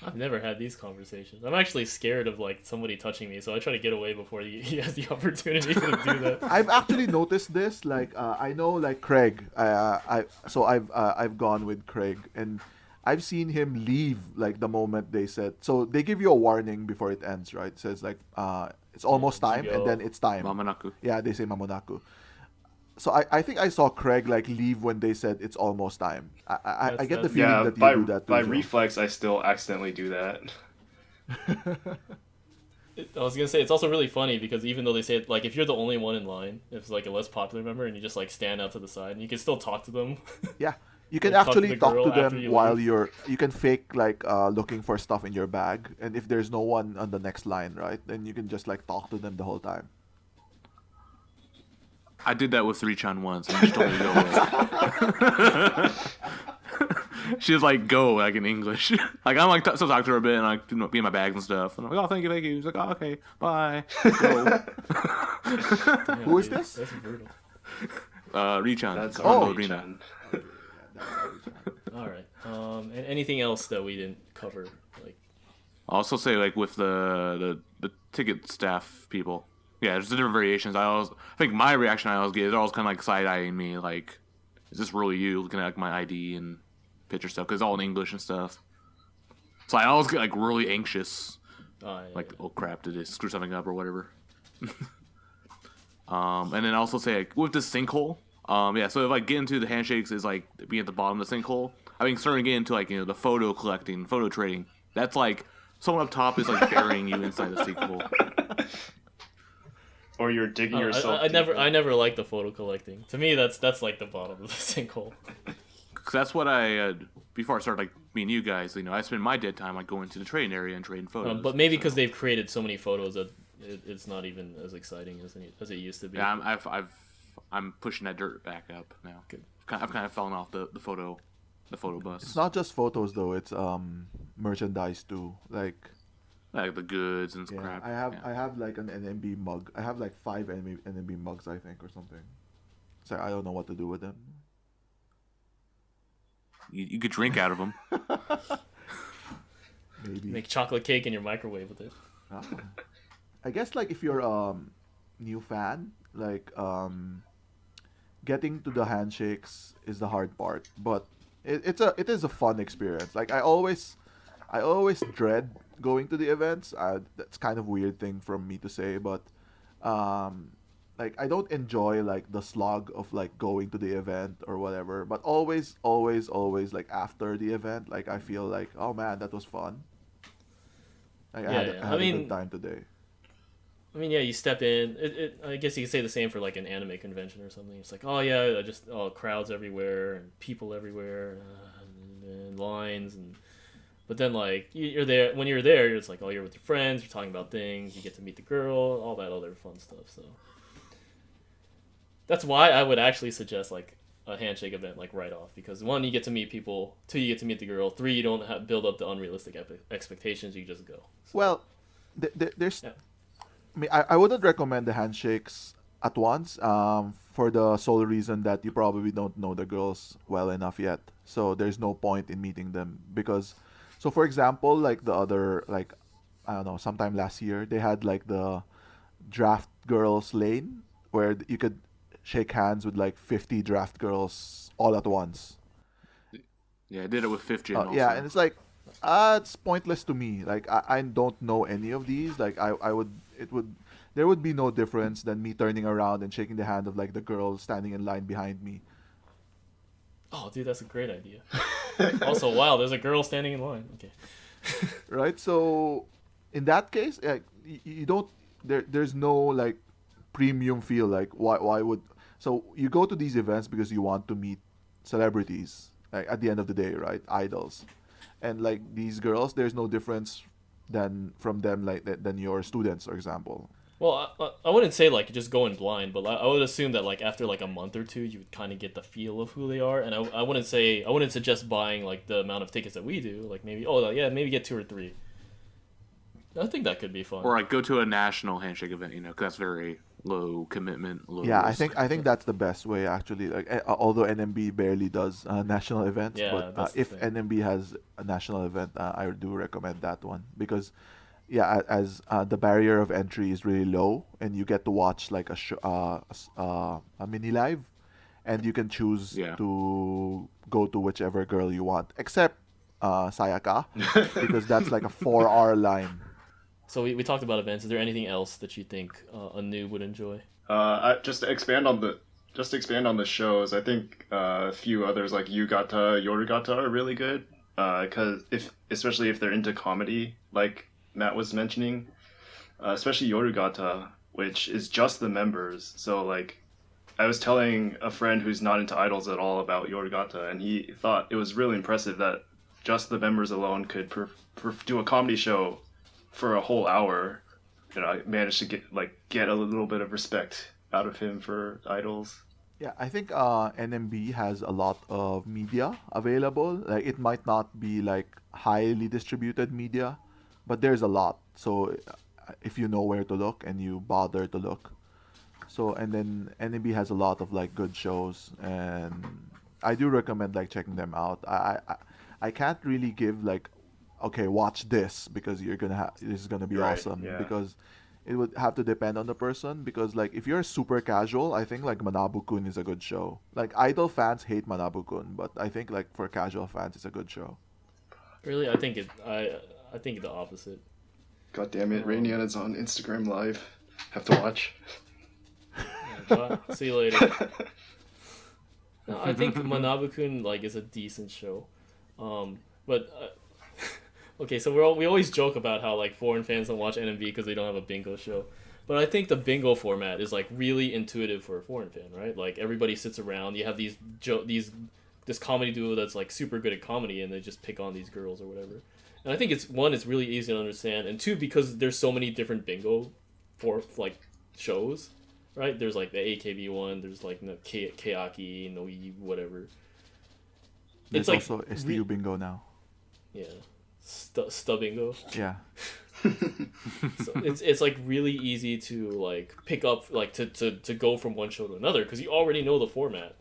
I've never had these conversations. I'm actually scared of like somebody touching me, so I try to get away before he has the opportunity to do that. I've actually noticed this. Like I know like Craig. I've gone with Craig, and I've seen him leave like the moment they said. So they give you a warning before it ends, right? It says like it's almost time, and then it's time. Mamanaku. Yeah, they say Mamonaku. So I think I saw Craig like leave when they said it's almost time. I get the feeling Yeah, that you by do that too. by Joe. reflex, I still accidentally do that. I was gonna say it's also really funny because even though they say it, like if you're the only one in line, if it's like a less popular member and you just like stand out to the side and you can still talk to them. Yeah, you can Like, talk to actually the talk girl to after them you while leave. you can fake like looking for stuff in your bag, and if there's no one on the next line, right, then you can just like talk to them the whole time. I did that with 3chan once, and she told me to go away. She was like, "Go," like in English. Like I'm like still talking to her a bit, and like be in my bags and stuff. And I'm like, "Oh, thank you." She's like, "Oh, okay, bye." Go. Damn, Who is dude, this? That's brutal. Richan. That's Oh. Rina. All right. And anything else that we didn't cover? Like, I'll also say like with the ticket staff people, yeah, there's different variations. I think my reaction I always get is always kind of like side eyeing me, like, is this really you? Looking at like, my ID and picture stuff because it's all in English and stuff. So I always get like really anxious, yeah, like, oh crap, did they screw something up or whatever? And then also say like, with the sinkhole. So if I get into the handshakes is like being at the bottom of the sinkhole, I mean starting to get into like the photo collecting, photo trading. That's like someone up top is like burying you inside the sinkhole. Or you're digging yourself. I never liked the photo collecting. To me, that's like the bottom of the sinkhole. Cause that's what I before I started like meeting you guys. I spend my dead time like going to the trading area and trading photos. But maybe because they've created so many photos that it's not even as exciting as it used to be. Yeah, I'm pushing that dirt back up now. Good. I've kind of fallen off the photo bus. It's not just photos though. It's merchandise too. Like the goods and yeah, crap. I have like an NMB mug. I have like 5 NMB mugs I think or something. So I don't know what to do with them. You could drink out of them. Maybe Make chocolate cake in your microwave with it. Ah. I guess like if you're new fan, like getting to the handshakes is the hard part, but it is a fun experience. Like I always dread going to the events. That's kind of weird thing from me to say, but like I don't enjoy like the slog of like going to the event or whatever, but always like after the event, like I feel like, oh man, that was fun. Like I had a good time today. I mean, yeah, you step in. I guess you could say the same for like an anime convention or something. It's like, oh yeah, just crowds everywhere and people everywhere and lines But then like you're there. When you're there, it's like, oh, you're with your friends. You're talking about things. You get to meet the girl. All that other fun stuff. So that's why I would actually suggest like a handshake event like right off, because 1, you get to meet people. 2, you get to meet the girl. 3, you don't build up the unrealistic expectations. You just go. So, well, there's. Yeah. I mean, I wouldn't recommend the handshakes at once for the sole reason that you probably don't know the girls well enough yet. So there's no point in meeting them because, so for example, like the other, like, I don't know, sometime last year, they had like the draft girls lane where you could shake hands with like 50 draft girls all at once. Yeah, I did it with 50. Yeah, and it's like, it's pointless to me. Like I don't know any of these. Like there would be no difference than me turning around and shaking the hand of like the girl standing in line behind me. Oh, dude, that's a great idea. Also, wow, there's a girl standing in line. Okay. Right. So in that case, you don't. There's no like premium feel. Like why would so you go to these events because you want to meet celebrities. Like at the end of the day, right? Idols. And like these girls, there's no difference from them than your students, for example. Well, I wouldn't say like just going blind, but I would assume that like after like a month or 2, you would kind of get the feel of who they are. And I wouldn't suggest buying like the amount of tickets that we do. Like maybe maybe get 2 or 3. I think that could be fun. Or like go to a national handshake event, because that's very low commitment. Yeah, risk. I think that's the best way actually. Like although NMB barely does national events, Yeah, but if NMB has a national event, I do recommend that one because, yeah, as the barrier of entry is really low, and you get to watch like a mini live, and you can choose to go to whichever girl you want, except Sayaka, because that's like a 4-hour line. So we talked about events. Is there anything else that you think a noob would enjoy? Just to expand on the shows, I think a few others like Yugata, Yorugata are really good. Because especially if they're into comedy, like Matt was mentioning, especially Yorugata, which is just the members. So like, I was telling a friend who's not into idols at all about Yorugata, and he thought it was really impressive that just the members alone could do a comedy show for a whole hour. I managed to get a little bit of respect out of him for idols. Yeah, I think NMB has a lot of media available. Like it might not be like highly distributed media, but there's a lot. So if you know where to look and you bother to look. So and then NMB has a lot of like good shows, and I do recommend like checking them out. I can't really give like, okay, watch this because this is gonna be awesome, because it would have to depend on the person. Because like if you're super casual, I think like Manabu-kun is a good show. Like idol fans hate Manabu-kun, but I think like for casual fans it's a good show. Really, I think the opposite. God damn it, Rainian is on Instagram Live. Have to watch. See you later. No, I think Manabu-kun like is a decent show, but okay. So we always joke about how like foreign fans don't watch NMB because they don't have a bingo show, but I think the bingo format is like really intuitive for a foreign fan, right? Like everybody sits around. You have this comedy duo that's like super good at comedy, and they just pick on these girls or whatever. And I think it's really easy to understand, and two, because there's so many different bingo for like shows. Right, there's like the AKB one. There's like the Keaki, Noi, whatever. There's it's also like STU bingo now. Yeah, bingo. Yeah. So it's like really easy to like pick up like to go from one show to another because you already know the format.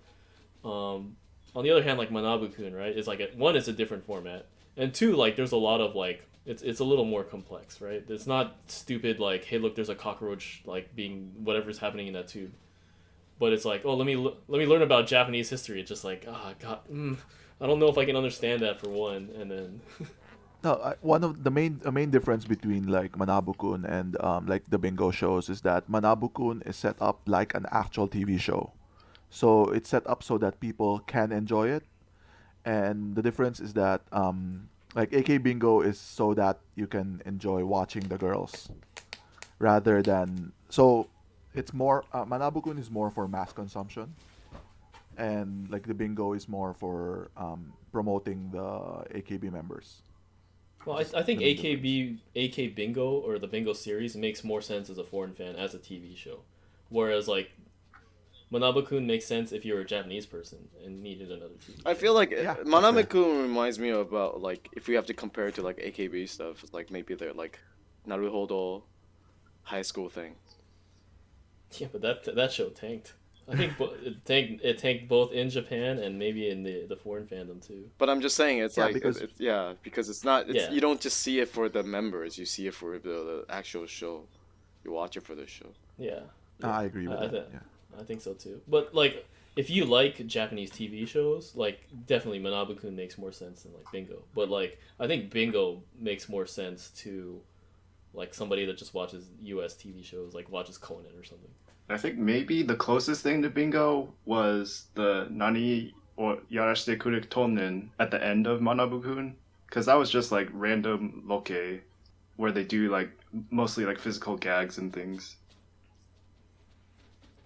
On the other hand, like Manabu-kun, right? It's like it's a different format, and two, like there's a lot of like. It's a little more complex, right? It's not stupid like, hey, look, there's a cockroach like being whatever's happening in that tube, but it's like, oh, let me learn about Japanese history. It's just like, God, I don't know if I can understand that for one, and then. No, one of the main difference between like Manabu-kun and like the bingo shows is that Manabu-kun is set up like an actual TV show, so it's set up so that people can enjoy it, and the difference is that like AK Bingo is so that you can enjoy watching the girls, rather than it's more Manabu-kun is more for mass consumption, and like the bingo is more for promoting the AKB members. Well, I think AK Bingo or the Bingo series makes more sense as a foreign fan as a TV show, whereas like Manabu-kun makes sense if you're a Japanese person and needed another TV. I feel like Yeah, Manabu-kun reminds me about like if we have to compare it to like AKB stuff, it's like maybe they're like Naruhodo high school thing. Yeah, but that show tanked. I think it tanked both in Japan and maybe in the foreign fandom too. But I'm just saying it's like because because it's not Yeah. you don't just see it for the members, you see it for the actual show. You watch it for the show. Yeah. I agree with that. Yeah. I think so too. But like, if you like Japanese TV shows, like definitely Manabu-kun makes more sense than like Bingo. But like, I think Bingo makes more sense to like somebody that just watches U.S. TV shows, like watches Conan or something. I think maybe the closest thing to bingo was the Nani or Yarashite Kure Tonen at the end of Manabu-kun, because that was just like random loke where they do like mostly like physical gags and things.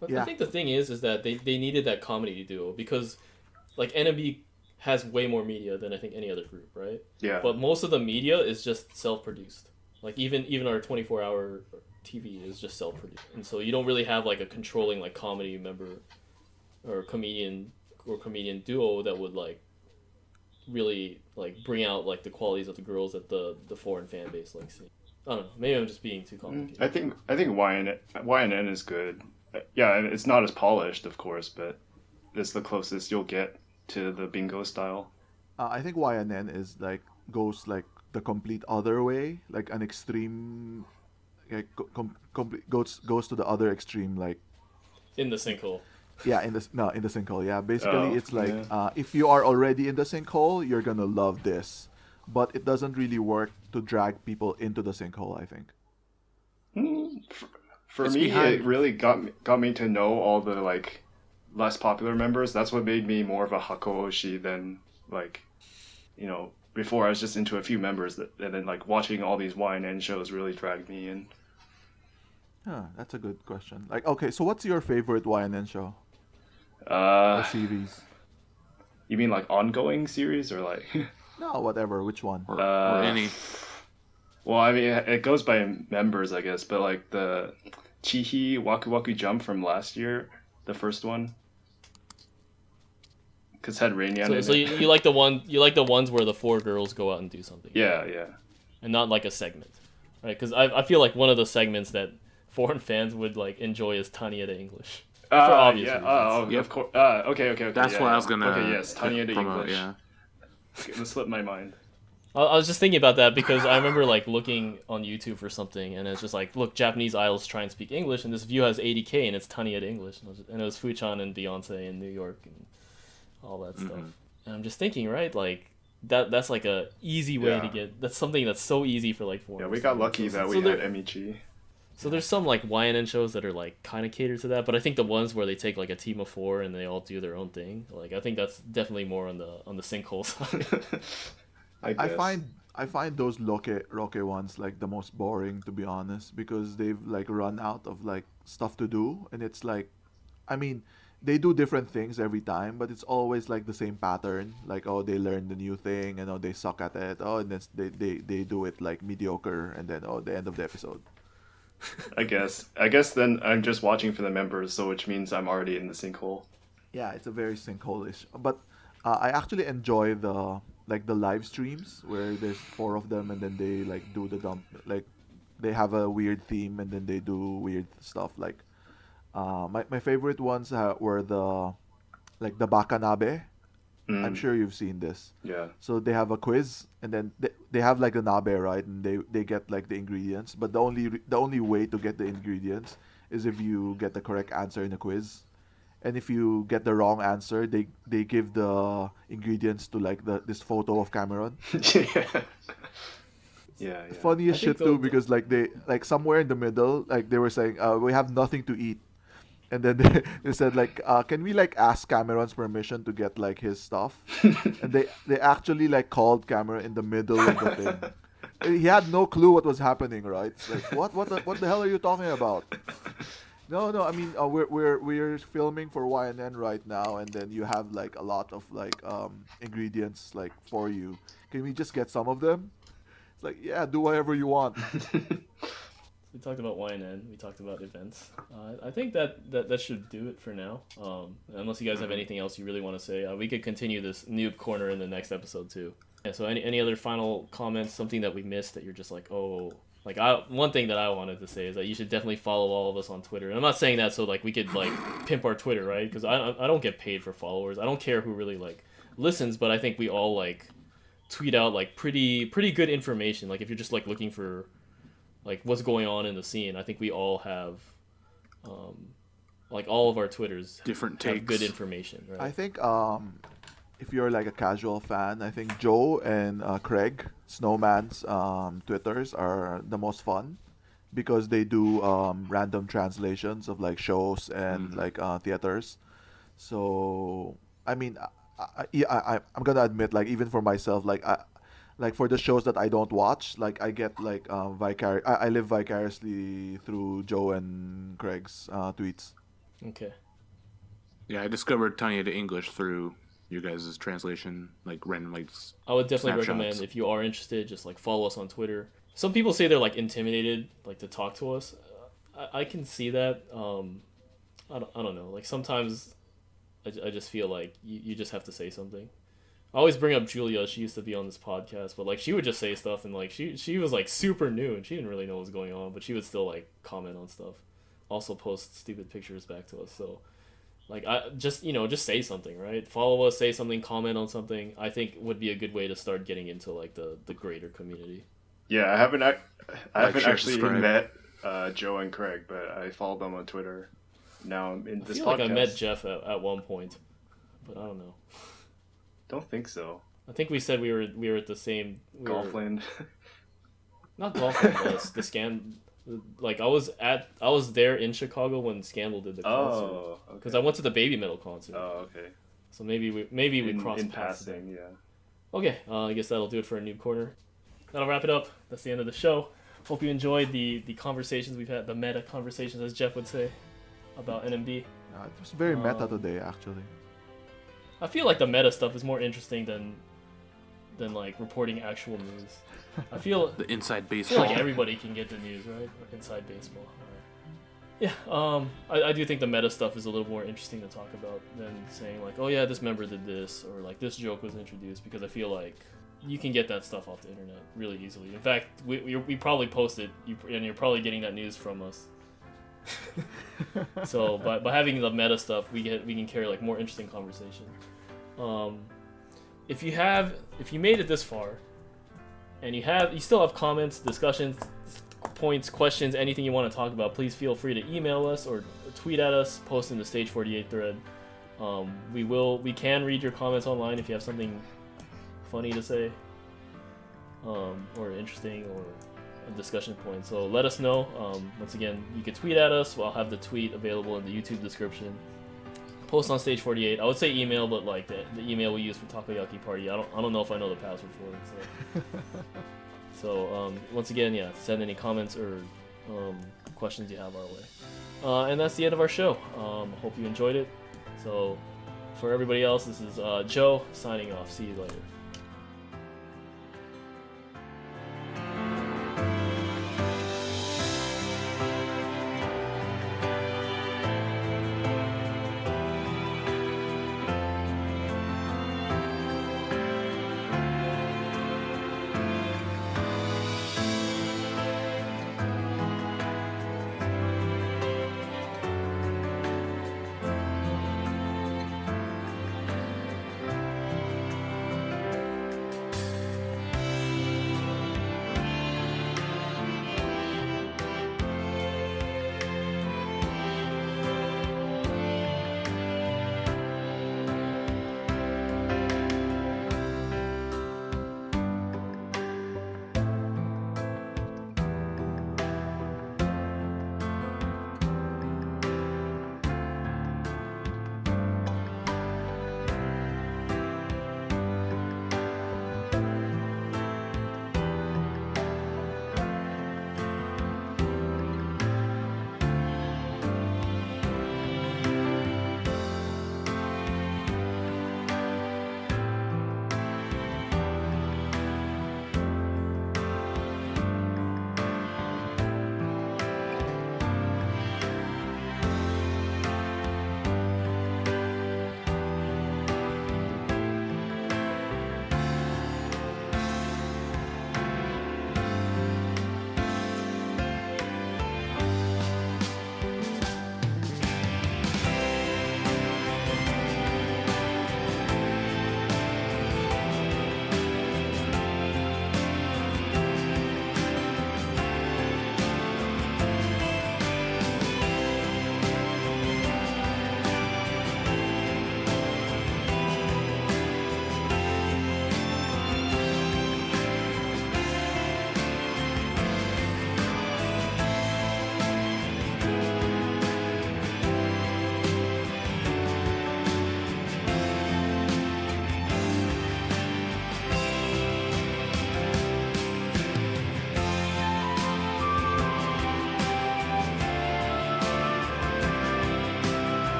But Yeah. I think the thing is that they needed that comedy duo because like NMB has way more media than I think any other group, right? Yeah. But most of the media is just self-produced. Like even our 24-hour TV is just self-produced, and so you don't really have like a controlling like comedy member or comedian duo that would like really like bring out like the qualities of the girls that the foreign fan base likes. I don't know. Maybe I'm just being too complicated. I think YNN is good. Yeah, it's not as polished, of course, but it's the closest you'll get to the bingo style. I think YNN is like goes like the complete other way, like an extreme, like goes to the other extreme, like In the sinkhole. yeah, in the sinkhole. Yeah, basically Oh, it's like yeah. if you are already in the sinkhole, you're gonna love this, but it doesn't really work to drag people into the sinkhole, I think. For It's me, behind- it really got me to know all the like less popular members. That's what made me more of a Hako-oshi than like, you know, before I was just into a few members and then like watching all these YNN shows really dragged me in. Huh, that's a good question. Like, okay, so what's your favorite YNN show or Uh, series? you mean like ongoing series or like? No, whatever. Which one? or Uh, any. Well, I mean, it goes by members, I guess, but like the Chihi Waku Waku Jump from last year, the first one, because had Rainyan in So it. you like the ones where the four girls go out and do something. Yeah, yeah. And not like a segment, right? Because I feel like one of the segments that foreign fans would like enjoy is Tanya the English. For obvious Yeah. reasons. Oh, Yep. of course. Okay. That's yeah, what I yeah. was gonna Okay, yes, Tanya the promote. English. Yeah. It slipped my mind. I was just thinking about that because I remember like looking on YouTube for something and it's just like, look, Japanese idols try and speak English and this view has 80K and it's Tanya the English and it was Fuchan and Beyonce in New York and all that stuff. And I'm just thinking, right, like that's like a easy way to Yeah. get. That's something that's so easy for like foreigners. Yeah, we got lucky that we so had Emichi. So there's some like YNN shows that are like kind of catered to that, but I think the ones where they take like a team of 4 and they all do their own thing, like I think that's definitely more on the sinkhole side. I guess. I find those Roque ones like the most boring, to be honest, because they've like run out of like stuff to do, and it's like, I mean, they do different things every time, but it's always like the same pattern. Like, oh, they learn the new thing, and oh, they suck at it. Oh, and then they do it like mediocre, and then oh, the end of the episode. I guess then I'm just watching for the members, so which means I'm already in the sinkhole. Yeah, it's a very sinkhole-ish. But I actually enjoy the live streams where there's 4 of them, and then they like do the dump, like they have a weird theme, and then they do weird stuff. Like my favorite ones were the Bakanabe. I'm Mm, sure you've seen this. yeah. So they have a quiz, and then they have like the nabe, right? And they get like the ingredients. But the only way to get the ingredients is if you get the correct answer in the quiz. And if you get the wrong answer, they give the ingredients to like this photo of Cameron. Yeah. Yeah, yeah. Funny as I think shit too, those- because like they like somewhere in the middle, like they were saying, we have nothing to eat, and then they said like, can we like ask Cameron's permission to get like his stuff? And they actually like called Cameron in the middle of the thing. He had no clue what was happening, right? It's like, what the hell are you talking about? No. I mean, we're filming for YNN right now, and then you have like a lot of like ingredients like for you. Can we just get some of them? It's like, yeah, do whatever you want. We talked about YNN. We talked about events. I think that should do it for now. Unless you guys have anything else you really want to say, we could continue this noob corner in the next episode too. Yeah. So any other final comments? Something that we missed that you're just like, oh, like one thing that I wanted to say is that you should definitely follow all of us on Twitter. And I'm not saying that so like we could like pimp our Twitter, right? Because I don't get paid for followers. I don't care who really like listens, but I think we all like tweet out like pretty good information. Like if you're just like looking for like what's going on in the scene, I think we all have like all of our Twitters Different have takes. good information, right? I think if you're like a casual fan, I think Joe and Craig Snowman's Twitters are the most fun because they do random translations of like shows and like theaters. So I mean, I'm gonna admit, like even for myself, like for the shows that I don't watch, like I get like I live vicariously through Joe and Craig's tweets. Okay. Yeah, I discovered Tanya to English through you guys' translation, like random like. I would definitely Snapshots. recommend if you are interested, just like follow us on Twitter. Some people say they're like intimidated, like to talk to us. I can see that. I don't know. Like sometimes, I just feel like you just have to say something. I always bring up Julia. She used to be on this podcast, but like she would just say stuff, and like she was like super new, and she didn't really know what was going on, but she would still like comment on stuff. Also post stupid pictures back to us. So like I just just say something, right? Follow us, say something, comment on something. I think would be a good way to start getting into like the greater community. Yeah, I haven't share, actually subscribe. met Joe and Craig, but I follow them on Twitter. Now I'm in I this feel podcast. like I met Geoff at one point, but I don't know. Don't think so. I think we said we were at the same Golfland. Not Golfland, but the scan. Like I was there in Chicago when Scandal did the concert Oh, because okay. I went to the Baby Metal concert. Oh, okay. So maybe we crossed in paths. passing, yeah. Okay, I guess that'll do it for a new corner. That'll wrap it up. That's the end of the show. Hope you enjoyed the conversations we've had, the meta conversations, as Geoff would say, about NMB. It was very meta today, actually. I feel like the meta stuff is more interesting than like reporting actual news. I feel The inside I feel baseball. like everybody can get the news, right? Inside baseball. Yeah, I do think the meta stuff is a little more interesting to talk about than saying like, oh yeah, this member did this, or like this joke was introduced, because I feel like you can get that stuff off the internet really easily. In fact, we probably post it, and you're probably getting that news from us. So by having the meta stuff, we can carry like more interesting conversation. If you made it this far, and you still have comments, discussions, points, questions, anything you want to talk about, please feel free to email us or tweet at us, post in the Stage 48 thread. We can read your comments online if you have something funny to say, or interesting, or a discussion point. So let us know. Once again, you can tweet at us. I'll have the tweet available in the YouTube description. Post on Stage 48. I would say email, but like the email we use for Takoyaki Party, I don't know if I know the password for it. So once again, yeah, send any comments or questions you have our way. And that's the end of our show. Hope you enjoyed it. So for everybody else, this is Joe signing off. See you later.